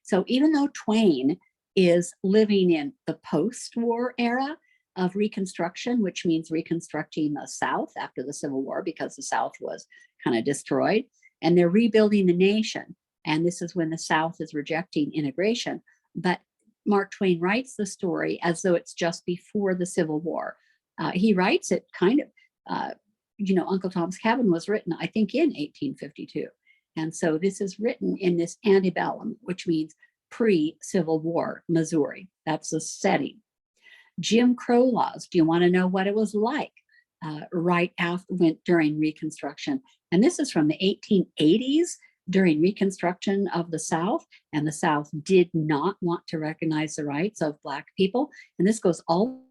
So even though Twain is living in the post-war era of Reconstruction, which means reconstructing the South after the Civil War because the South was kind of destroyed, and they're rebuilding the nation. And this is when the South is rejecting integration. But Mark Twain writes the story as though it's just before the Civil War. He writes it kind of, Uncle Tom's Cabin was written, I think, in 1852. And so this is written in this antebellum, which means pre-Civil War Missouri. That's the setting. Jim Crow laws. Do you want to know what it was like right after, during Reconstruction? And this is from the 1880s during Reconstruction of the South. And the South did not want to recognize the rights of Black people. And this goes all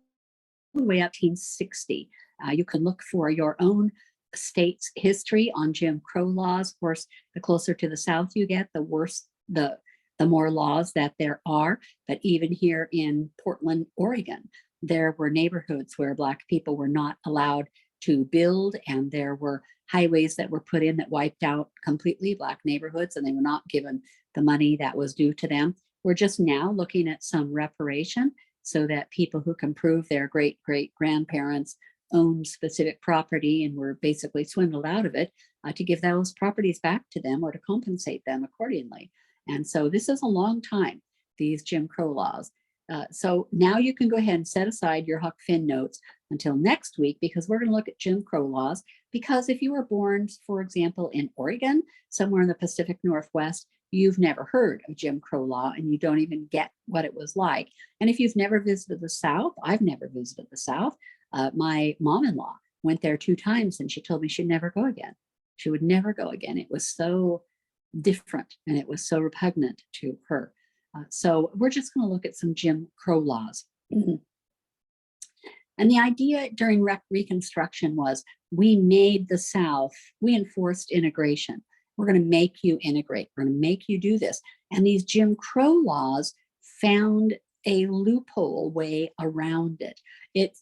the way up to 1860. You can look for your own state's history on Jim Crow laws. Of course, the closer to the South you get, the worse, the more laws that there are. But even here in Portland, Oregon, there were neighborhoods where Black people were not allowed to build, and there were highways that were put in that wiped out completely Black neighborhoods, and they were not given the money that was due to them. We're just now looking at some reparation so that people who can prove their great-great-grandparents owned specific property and were basically swindled out of it, to give those properties back to them or to compensate them accordingly. And so this is a long time, these Jim Crow laws. So now you can go ahead and set aside your Huck Finn notes until next week, because we're going to look at Jim Crow laws. Because if you were born, for example, in Oregon, somewhere in the Pacific Northwest, you've never heard of Jim Crow law and you don't even get what it was like. And if you've never visited the South, I've never visited the South. My mom-in-law went there 2 times and she told me she'd never go again. She would never go again. It was so different and it was so repugnant to her. So we're just going to look at some Jim Crow laws. And the idea during Reconstruction was we made the South, we enforced integration. We're going to make you integrate. We're going to make you do this. And these Jim Crow laws found a loophole way around it.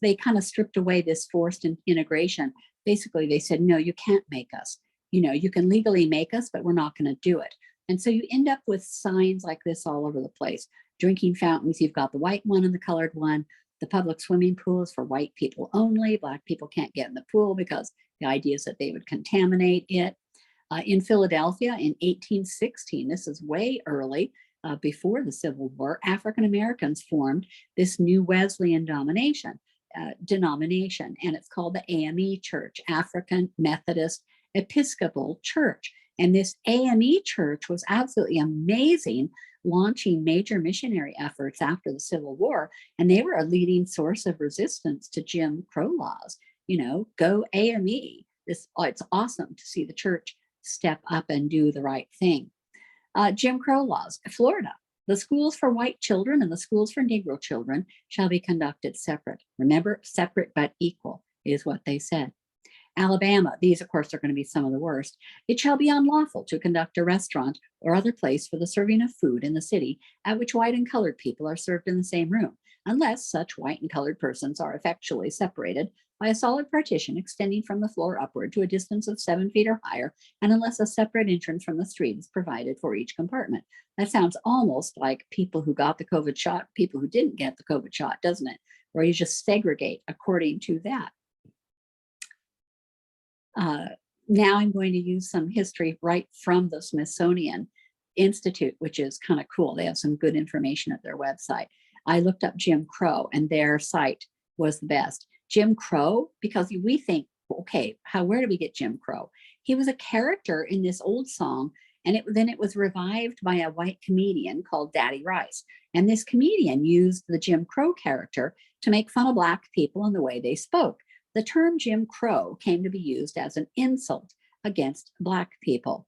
They kind of stripped away this forced integration basically they said, no, you can't make us. You can legally make us, but we're not going to do it. And so you end up with signs like this all over the place. Drinking fountains, you've got the white one and the colored one. The public swimming pool is for white people only. Black people can't get in the pool because the idea is that they would contaminate it. In Philadelphia in 1816, this is way early, before the Civil War, African Americans formed this new Wesleyan denomination, and it's called the AME Church, African Methodist Episcopal Church. And this AME Church was absolutely amazing, launching major missionary efforts after the Civil War. And they were a leading source of resistance to Jim Crow laws. Go AME. It's awesome to see the church step up and do the right thing. Jim Crow laws, Florida. The schools for white children and the schools for Negro children shall be conducted separate. Remember, separate but equal is what they said. Alabama, these of course are going to be some of the worst. It shall be unlawful to conduct a restaurant or other place for the serving of food in the city at which white and colored people are served in the same room, unless such white and colored persons are effectually separated by a solid partition extending from the floor upward to a distance of 7 feet or higher, and unless a separate entrance from the street is provided for each compartment. That sounds almost like people who got the COVID shot, people who didn't get the COVID shot, doesn't it? Where you just segregate according to that. Now I'm going to use some history right from the Smithsonian Institute, which is kind of cool. They have some good information at their website. I looked up Jim Crow and their site was the best. Jim Crow, because we think, okay, where do we get Jim Crow? He was a character in this old song, and then it was revived by a white comedian called Daddy Rice. And this comedian used the Jim Crow character to make fun of Black people and the way they spoke. The term Jim Crow came to be used as an insult against Black people.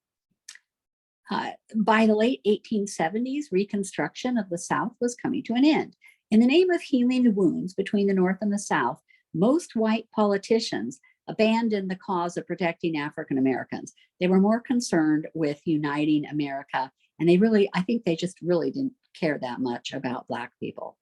By the late 1870s, Reconstruction of the South was coming to an end. In the name of healing the wounds between the North and the South, most white politicians abandoned the cause of protecting African Americans. They were more concerned with uniting America, and I think they just really didn't care that much about Black people.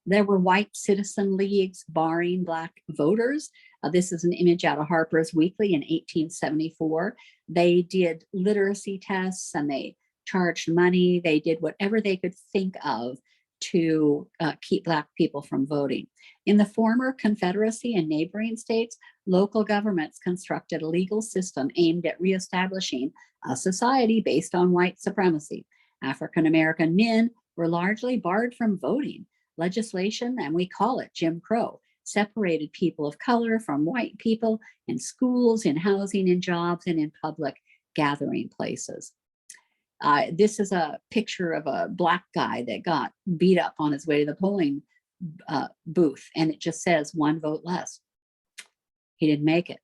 There were white citizen leagues barring Black voters. This is an image out of Harper's Weekly in 1874. They did literacy tests and they charged money. They did whatever they could think of to keep Black people from voting. In the former Confederacy and neighboring states, local governments constructed a legal system aimed at reestablishing a society based on white supremacy. African American men were largely barred from voting. Legislation, and we call it Jim Crow, separated people of color from white people in schools, in housing, in jobs, and in public gathering places. This is a picture of a Black guy that got beat up on his way to the polling booth, and it just says 1 vote less. He didn't make it.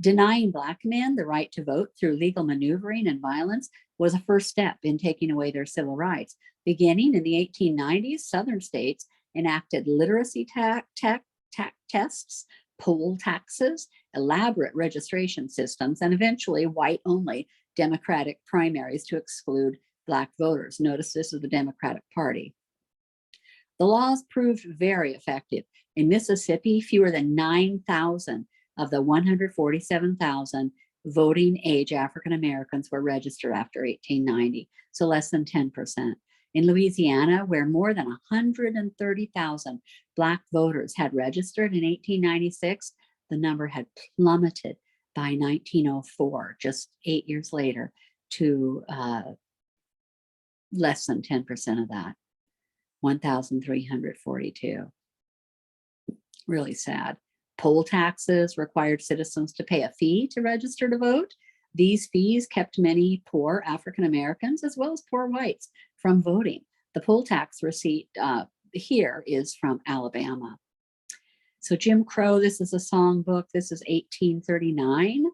Denying Black men the right to vote through legal maneuvering and violence was a first step in taking away their civil rights. Beginning in the 1890s, Southern states enacted literacy tests, poll taxes, elaborate registration systems, and eventually white-only Democratic primaries to exclude Black voters. Notice this is the Democratic Party. The laws proved very effective. In Mississippi, fewer than 9,000 of the 147,000 voting age African Americans were registered after 1890, so less than 10%. In Louisiana, where more than 130,000 Black voters had registered in 1896, the number had plummeted by 1904, just 8 years later, to less than 10% of that, 1,342. Really sad. Poll taxes required citizens to pay a fee to register to vote. These fees kept many poor African Americans, as well as poor whites, from voting. The poll tax receipt here is from Alabama. So Jim Crow, this is a songbook. This is 1839,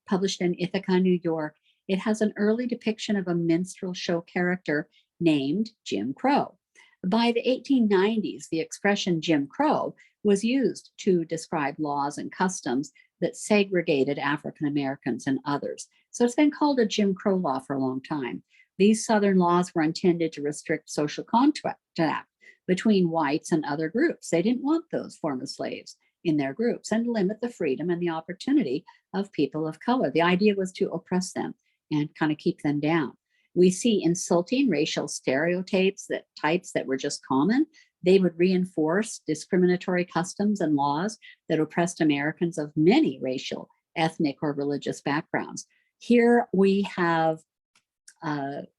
published in Ithaca, New York. It has an early depiction of a minstrel show character named Jim Crow. By the 1890s, the expression Jim Crow was used to describe laws and customs that segregated African Americans and others. So it's been called a Jim Crow law for a long time. These Southern laws were intended to restrict social contact between whites and other groups. They didn't want those former slaves in their groups and limit the freedom and the opportunity of people of color. The idea was to oppress them and kind of keep them down. We see insulting racial stereotypes types that were just common. They would reinforce discriminatory customs and laws that oppressed Americans of many racial, ethnic, or religious backgrounds. Here we have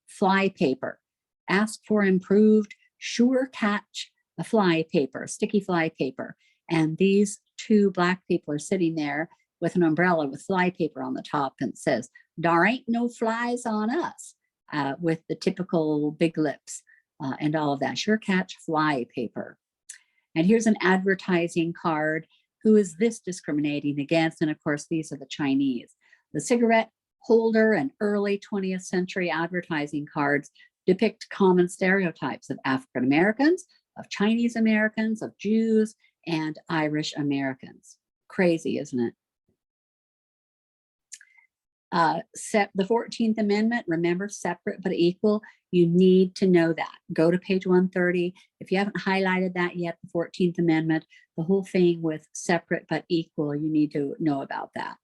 fly paper. Ask for improved sure catch fly paper, sticky fly paper. And these two Black people are sitting there with an umbrella with fly paper on the top, and it says, "Dar ain't no flies on us," with the typical big lips and all of that. Sure catch fly paper. And here's an advertising card. Who is this discriminating against? And of course, these are the Chinese. The cigarette holder and early 20th century advertising cards depict common stereotypes of African Americans, of Chinese Americans, of Jews, and Irish Americans. Crazy, isn't it? The 14th Amendment, remember, separate but equal. You need to know that. Go to page 130. If you haven't highlighted that yet, the 14th Amendment, the whole thing with separate but equal, you need to know about that.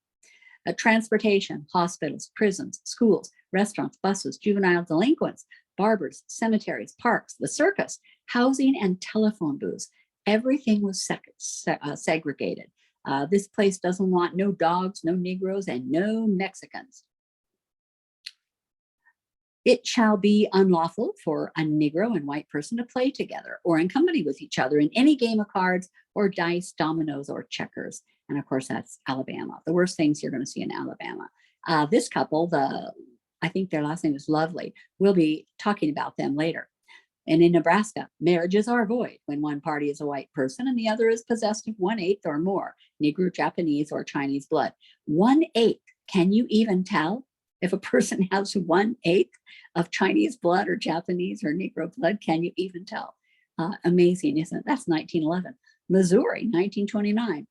Transportation, hospitals, prisons, schools, restaurants, buses, juvenile delinquents, barbers, cemeteries, parks, the circus, housing, and telephone booths. Everything was segregated. This place doesn't want no dogs, no Negroes, and no Mexicans. It shall be unlawful for a Negro and white person to play together or in company with each other in any game of cards or dice, dominoes, or checkers. And of course, that's Alabama. The worst things you're going to see in Alabama. This couple, I think their last name is Lovely. We'll be talking about them later. And in Nebraska, marriages are void when one party is a white person and the other is possessed of 1/8 or more Negro, Japanese, or Chinese blood. 1/8. Can you even tell if a person has 1/8 of Chinese blood or Japanese or Negro blood? Can you even tell? Amazing, isn't it? That's 1911. Missouri, 1929.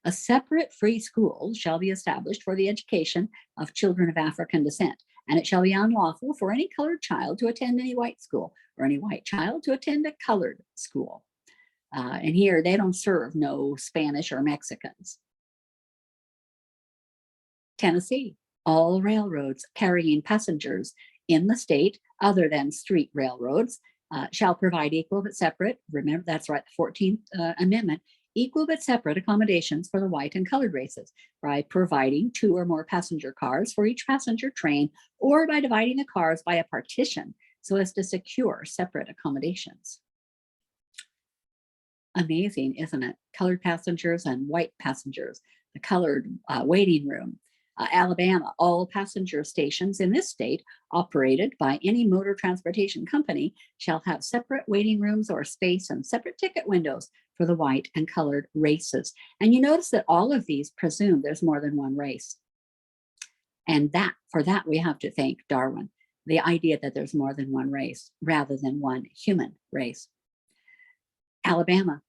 A separate free school shall be established for the education of children of African descent, and it shall be unlawful for any colored child to attend any white school or any white child to attend a colored school. And here they don't serve no Spanish or Mexicans. Tennessee, all railroads carrying passengers in the state other than street railroads shall provide equal but separate, remember that's right, the 14th Amendment, equal but separate accommodations for the white and colored races by providing 2 or more passenger cars for each passenger train, or by dividing the cars by a partition so as to secure separate accommodations. Amazing, isn't it? Colored passengers and white passengers, the colored waiting room. Alabama, all passenger stations in this state operated by any motor transportation company shall have separate waiting rooms or space and separate ticket windows for the white and colored races. And you notice that all of these presume there's more than one race. And for that, we have to thank Darwin, the idea that there's more than one race rather than one human race. Alabama,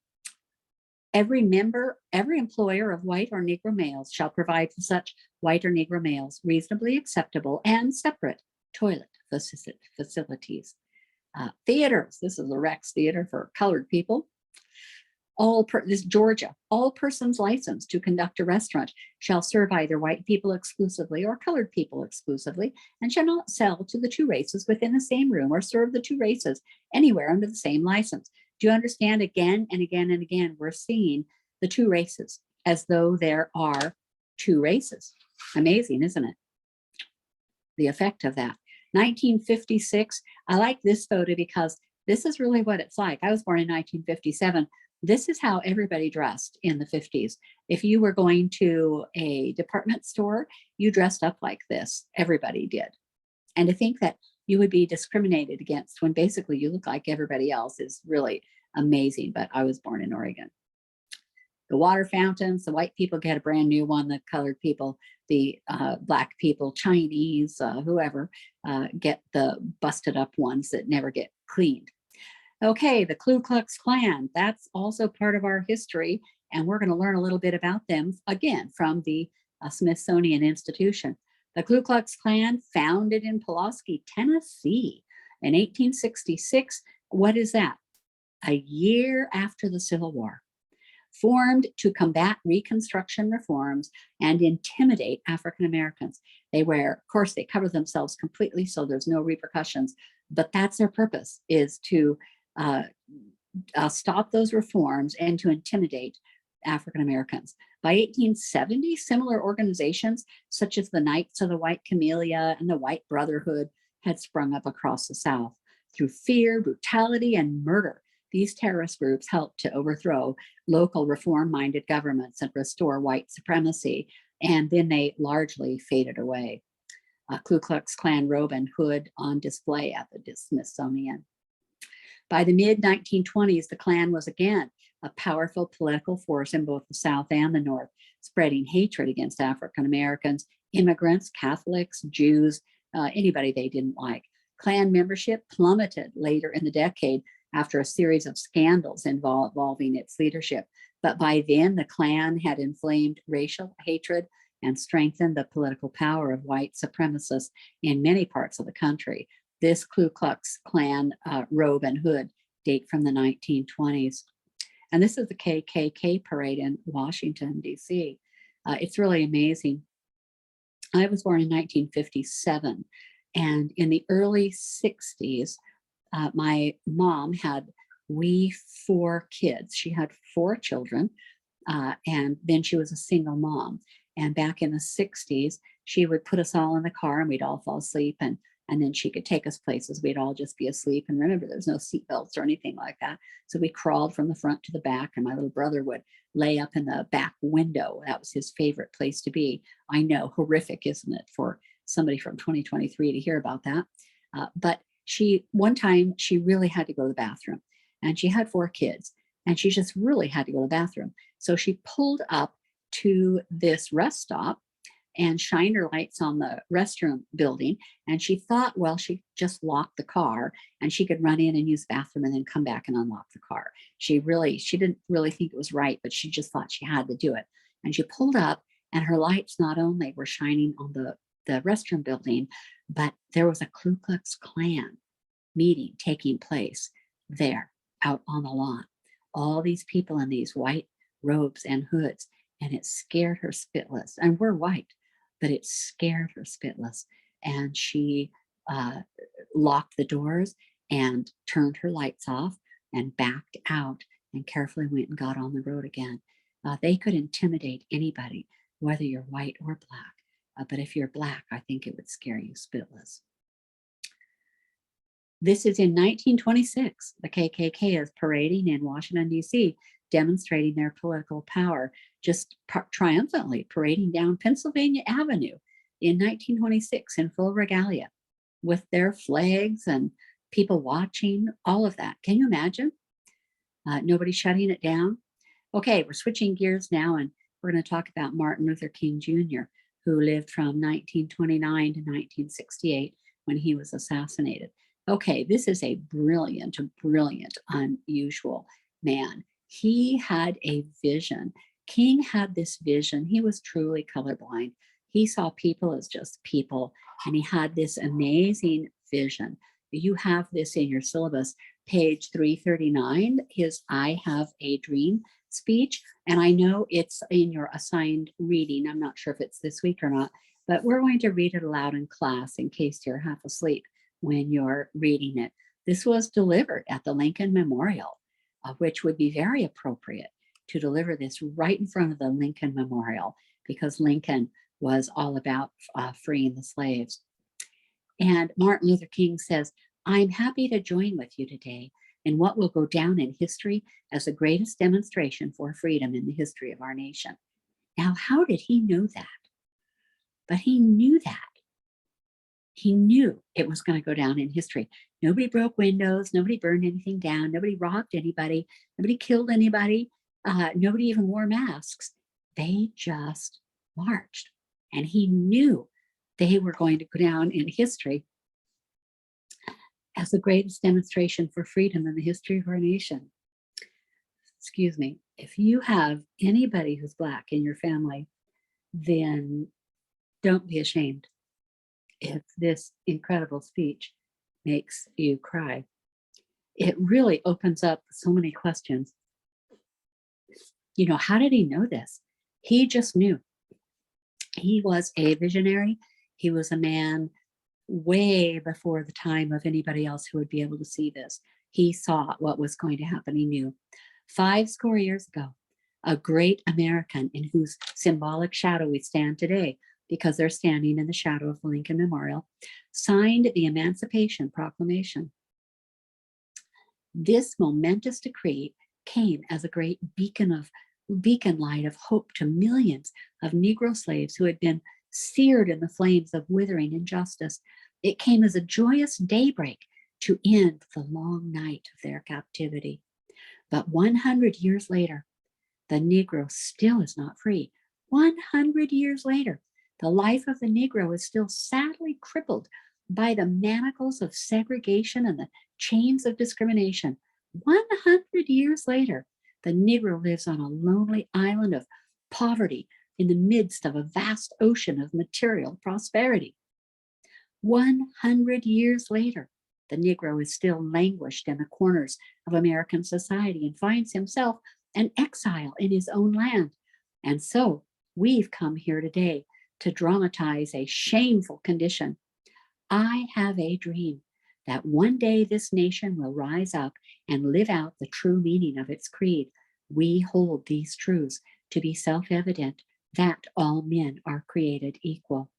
every employer of white or Negro males shall provide for such white or Negro males reasonably acceptable and separate toilet facilities. Theaters, this is the Rex Theater for colored people. This Georgia, all persons licensed to conduct a restaurant shall serve either white people exclusively or colored people exclusively, and shall not sell to the 2 races within the same room or serve the 2 races anywhere under the same license. Do you understand? Again and again and again, we're seeing the 2 races as though there are 2 races. Amazing, isn't it? The effect of that. 1956, I like this photo because this is really what it's like. I was born in 1957. This is how everybody dressed in the 50s. If you were going to a department store, you dressed up like this. Everybody did. And to think that you would be discriminated against when basically you look like everybody else is really amazing. But I was born in Oregon. The water fountains, the white people get a brand new one, the colored people, the Black people, Chinese, whoever, get the busted up ones that never get cleaned. Okay, the Ku Klux Klan, that's also part of our history, and we're going to learn a little bit about them, again, from the Smithsonian Institution. The Ku Klux Klan, founded in Pulaski, Tennessee in 1866. What is that? A year after the Civil War. formed to combat Reconstruction reforms and intimidate African Americans. They wear, of course, they cover themselves completely, so there's no repercussions, but that's their purpose, is to stop those reforms and to intimidate African Americans. By 1870, similar organizations such as the Knights of the White Camellia and the White Brotherhood had sprung up across the South. Through fear, brutality, and murder, these terrorist groups helped to overthrow local reform-minded governments and restore white supremacy, and then they largely faded away. Ku Klux Klan robe and hood on display at the Smithsonian. By the mid-1920s, the Klan was again a powerful political force in both the South and the North, spreading hatred against African Americans, immigrants, Catholics, Jews, anybody they didn't like. Klan membership plummeted later in the decade after a series of scandals involving its leadership. But by then, the Klan had inflamed racial hatred and strengthened the political power of white supremacists in many parts of the country. This Ku Klux Klan robe and hood date from the 1920s. And this is the KKK parade in Washington, D.C. It's really amazing. I was born in 1957, and in the early 60s, my mom had 4 kids. She had 4 children, and then she was a single mom. And back in the 60s, she would put us all in the car and we'd all fall asleep, and then she could take us places. We'd all just be asleep. And remember, there's no seatbelts or anything like that. So we crawled from the front to the back, and my little brother would lay up in the back window. That was his favorite place to be. I know, horrific, isn't it, for somebody from 2023 to hear about that. But one time she really had to go to the bathroom, and she had 4 kids, and she just really had to go to the bathroom. So she pulled up to this rest stop and shined her lights on the restroom building. And she thought, well, she just locked the car and she could run in and use the bathroom and then come back and unlock the car. She didn't really think it was right, but she just thought she had to do it. And she pulled up, and her lights not only were shining on the restroom building, but there was a Ku Klux Klan meeting taking place there out on the lawn. All these people in these white robes and hoods, and it scared her spitless. And we're white, but it scared her spitless. And she locked the doors and turned her lights off and backed out and carefully went and got on the road again. They could intimidate anybody, whether you're white or black. But if you're black, I think it would scare you spitless. This is in 1926. The KKK is parading in Washington, D.C., demonstrating their political power, just triumphantly parading down Pennsylvania Avenue in 1926 in full regalia with their flags and people watching, all of that. Can you imagine? Nobody shutting it down. Okay, we're switching gears now, and we're going to talk about Martin Luther King Jr., who lived from 1929 to 1968 when he was assassinated. Okay, this is a brilliant, unusual man. He had a vision. King had this vision. He was truly colorblind. He saw people as just people, and he had this amazing vision. You have this in your syllabus, page 339, his I Have a Dream speech. And I know it's in your assigned reading. I'm not sure if it's this week or not, but we're going to read it aloud in class in case you're half asleep when you're reading it. This was delivered at the Lincoln Memorial, which would be very appropriate to deliver this right in front of the Lincoln Memorial, because Lincoln was all about freeing the slaves. And Martin Luther King says, "I'm happy to join with you today in what will go down in history as the greatest demonstration for freedom in the history of our nation." Now, how did he know that? But he knew that. He knew it was going to go down in history. Nobody broke windows. Nobody burned anything down. Nobody robbed anybody. Nobody killed anybody. Nobody even wore masks. They just marched. And he knew they were going to go down in history as the greatest demonstration for freedom in the history of our nation. Excuse me. If you have anybody who's Black in your family, then don't be ashamed if this incredible speech makes you cry. It really opens up so many questions How did he know this? He just knew. He was a visionary. He was a man way before the time of anybody else who would be able to see this. He saw what was going to happen. He knew. 50 years ago, a great American in whose symbolic shadow we stand today, because they're standing in the shadow of the Lincoln Memorial, signed the Emancipation Proclamation. This momentous decree came as a great beacon light of hope to millions of Negro slaves who had been seared in the flames of withering injustice. It came as a joyous daybreak to end the long night of their captivity. But 100 years later, the Negro still is not free. 100 years later, the life of the Negro is still sadly crippled by the manacles of segregation and the chains of discrimination. 100 years later, the Negro lives on a lonely island of poverty in the midst of a vast ocean of material prosperity. 100 years later, the Negro is still languished in the corners of American society and finds himself an exile in his own land. And so we've come here today to dramatize a shameful condition. I have a dream that one day this nation will rise up and live out the true meaning of its creed. We hold these truths to be self-evident, that all men are created equal.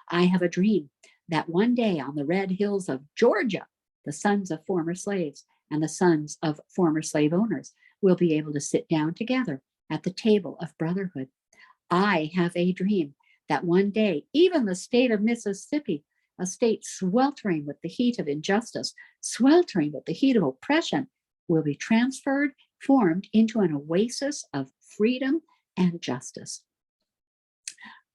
I have a dream that one day on the red hills of Georgia, the sons of former slaves and the sons of former slave owners will be able to sit down together at the table of brotherhood. I have a dream that one day, even the state of Mississippi, a state sweltering with the heat of injustice, sweltering with the heat of oppression, will be formed into an oasis of freedom and justice.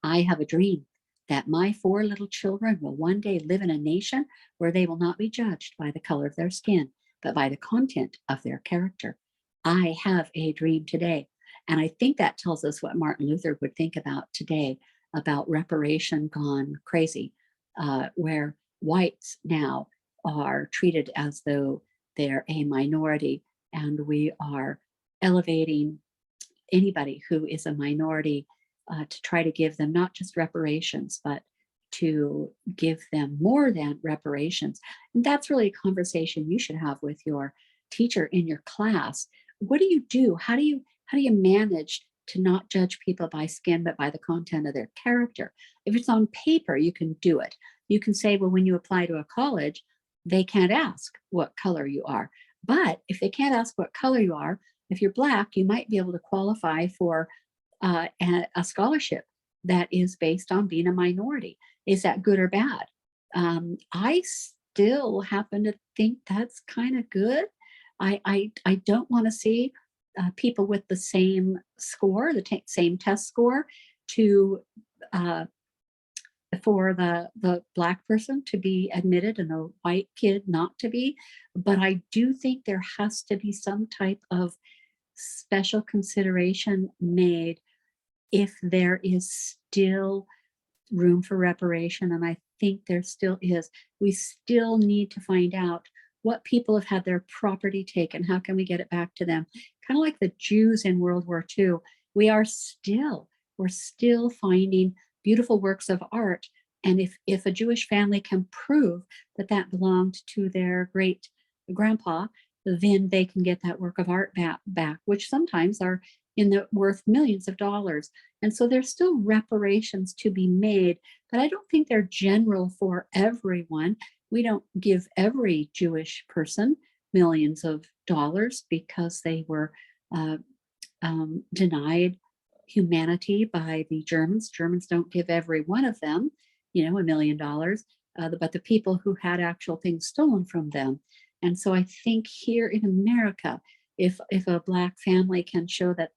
I have a dream that my 4 little children will one day live in a nation where they will not be judged by the color of their skin, but by the content of their character. I have a dream today. And I think that tells us what Martin Luther would think about today, about reparation gone crazy, where whites now are treated as though they're a minority, and we are elevating anybody who is a minority to try to give them not just reparations, but to give them more than reparations. And that's really a conversation you should have with your teacher in your class. What do you do? How do you manage to not judge people by skin, but by the content of their character? If it's on paper, you can do it. You can say, well, when you apply to a college, they can't ask what color you are. But if they can't ask what color you are, if you're Black, you might be able to qualify for a scholarship that is based on being a minority. Is that good or bad? I still happen to think that's kind of good. I don't want to see people with the same score, the same test score, for the Black person to be admitted and the white kid not to be. But I do think there has to be some type of special consideration made if there is still room for reparation. And I think there still is. We still need to find out what people have had their property taken. How can we get it back to them? Kind of like the Jews in World War II. We're still finding beautiful works of art. And if a Jewish family can prove that that belonged to their great grandpa, then they can get that work of art back, which sometimes are worth millions of dollars. And so there's still reparations to be made, but I don't think they're general for everyone. We don't give every Jewish person millions of dollars because they were denied humanity by the Germans. Germans don't give every one of them, $1 million, but the people who had actual things stolen from them. And so I think here in America, if a Black family can show that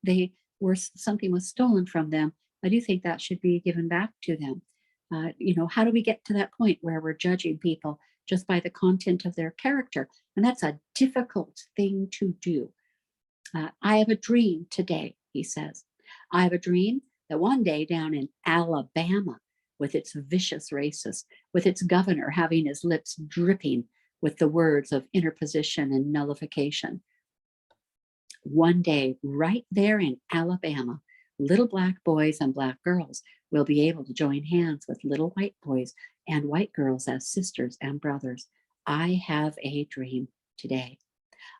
something was stolen from them, I do think that should be given back to them. How do we get to that point where we're judging people just by the content of their character? And that's a difficult thing to do. I have a dream today, he says. I have a dream that one day down in Alabama, with its vicious racists, with its governor having his lips dripping with the words of interposition and nullification, One day, right there in Alabama, little black boys and black girls will be able to join hands with little white boys and white girls as sisters and brothers. I have a dream today.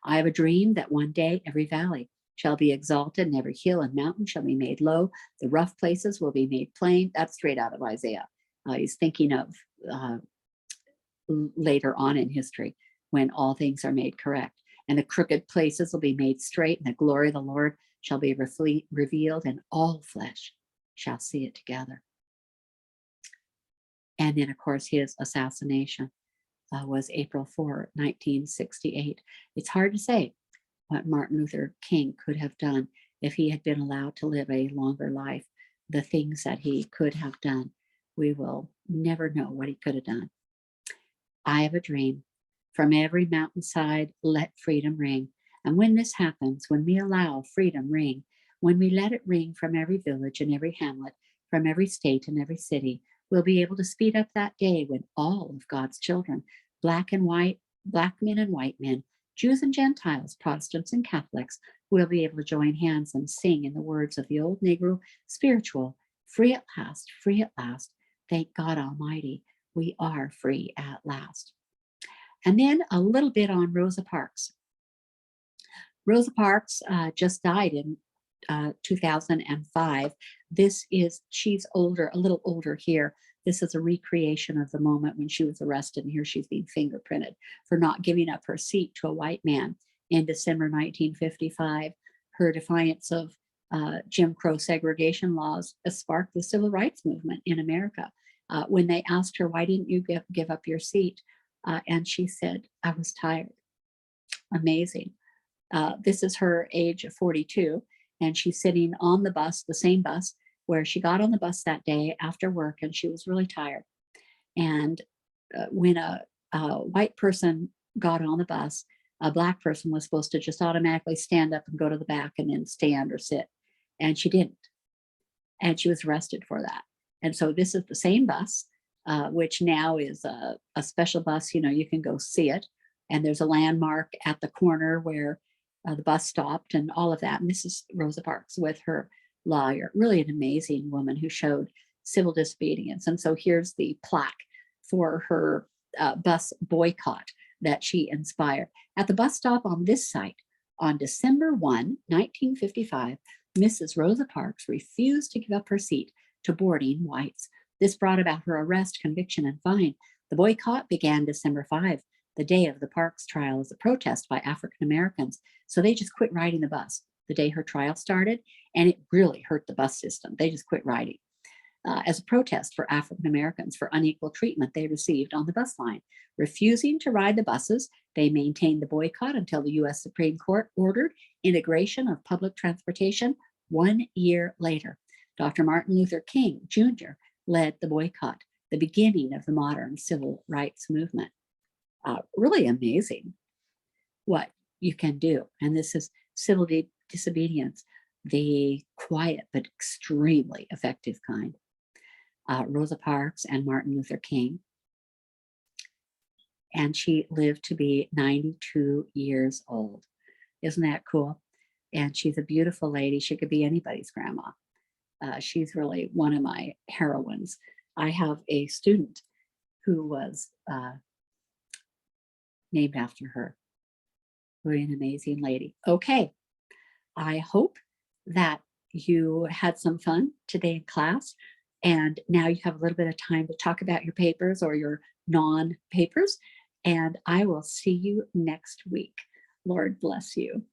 I have a dream that one day every valley shall be exalted and every hill and mountain shall be made low. The rough places will be made plain. That's straight out of Isaiah. He's thinking of uh, later on in history when all things are made correct. And the crooked places will be made straight, and the glory of the Lord shall be revealed, and all flesh shall see it together. And then, of course, his assassination was April 4, 1968. It's hard to say what Martin Luther King could have done if he had been allowed to live a longer life. The things that he could have done, we will never know what he could have done. I have a dream. From every mountainside, let freedom ring. And when this happens, when we allow freedom ring, when we let it ring from every village and every hamlet, from every state and every city, we'll be able to speed up that day when all of God's children, black and white, black men and white men, Jews and Gentiles, Protestants and Catholics, will be able to join hands and sing in the words of the old Negro spiritual, free at last, thank God Almighty, we are free at last. And then a little bit on Rosa Parks. Rosa Parks just died in 2005. She's older, a little older here. This is a recreation of the moment when she was arrested, and here she's being fingerprinted for not giving up her seat to a white man in December 1955. Her defiance of Jim Crow segregation laws sparked the civil rights movement in America. When they asked her, why didn't you give up your seat? And she said, I was tired. Amazing. This is her age of 42, and she's sitting on the bus, the same bus, where she got on the bus that day after work, and she was really tired. And when a white person got on the bus, a black person was supposed to just automatically stand up and go to the back and then stand or sit. And she didn't. And she was arrested for that. And so this is the same bus, which now is a special bus. You know, you can go see it. And there's a landmark at the corner where the bus stopped and all of that. And this is Rosa Parks with her lawyer, really an amazing woman who showed civil disobedience. And so here's the plaque for her bus boycott that she inspired. At the bus stop on this site, on December 1, 1955, Mrs. Rosa Parks refused to give up her seat to boarding whites. This brought about her arrest, conviction, and fine. The boycott began December 5, the day of the Parks trial, as a protest by African Americans. So they just quit riding the bus the day her trial started, and it really hurt the bus system. They just quit riding. As a protest for African Americans for unequal treatment they received on the bus line. Refusing to ride the buses, they maintained the boycott until the U.S. Supreme Court ordered integration of public transportation 1 year later. Dr. Martin Luther King Jr. led the boycott, the beginning of the modern civil rights movement. Really amazing what you can do. And this is civil disobedience, the quiet but extremely effective kind. Rosa Parks and Martin Luther King. And she lived to be 92 years old. Isn't that cool? And she's a beautiful lady. She could be anybody's grandma. She's really one of my heroines. I have a student who was named after her. Really an amazing lady. Okay, I hope that you had some fun today in class. And now you have a little bit of time to talk about your papers or your non-papers. And I will see you next week. Lord bless you.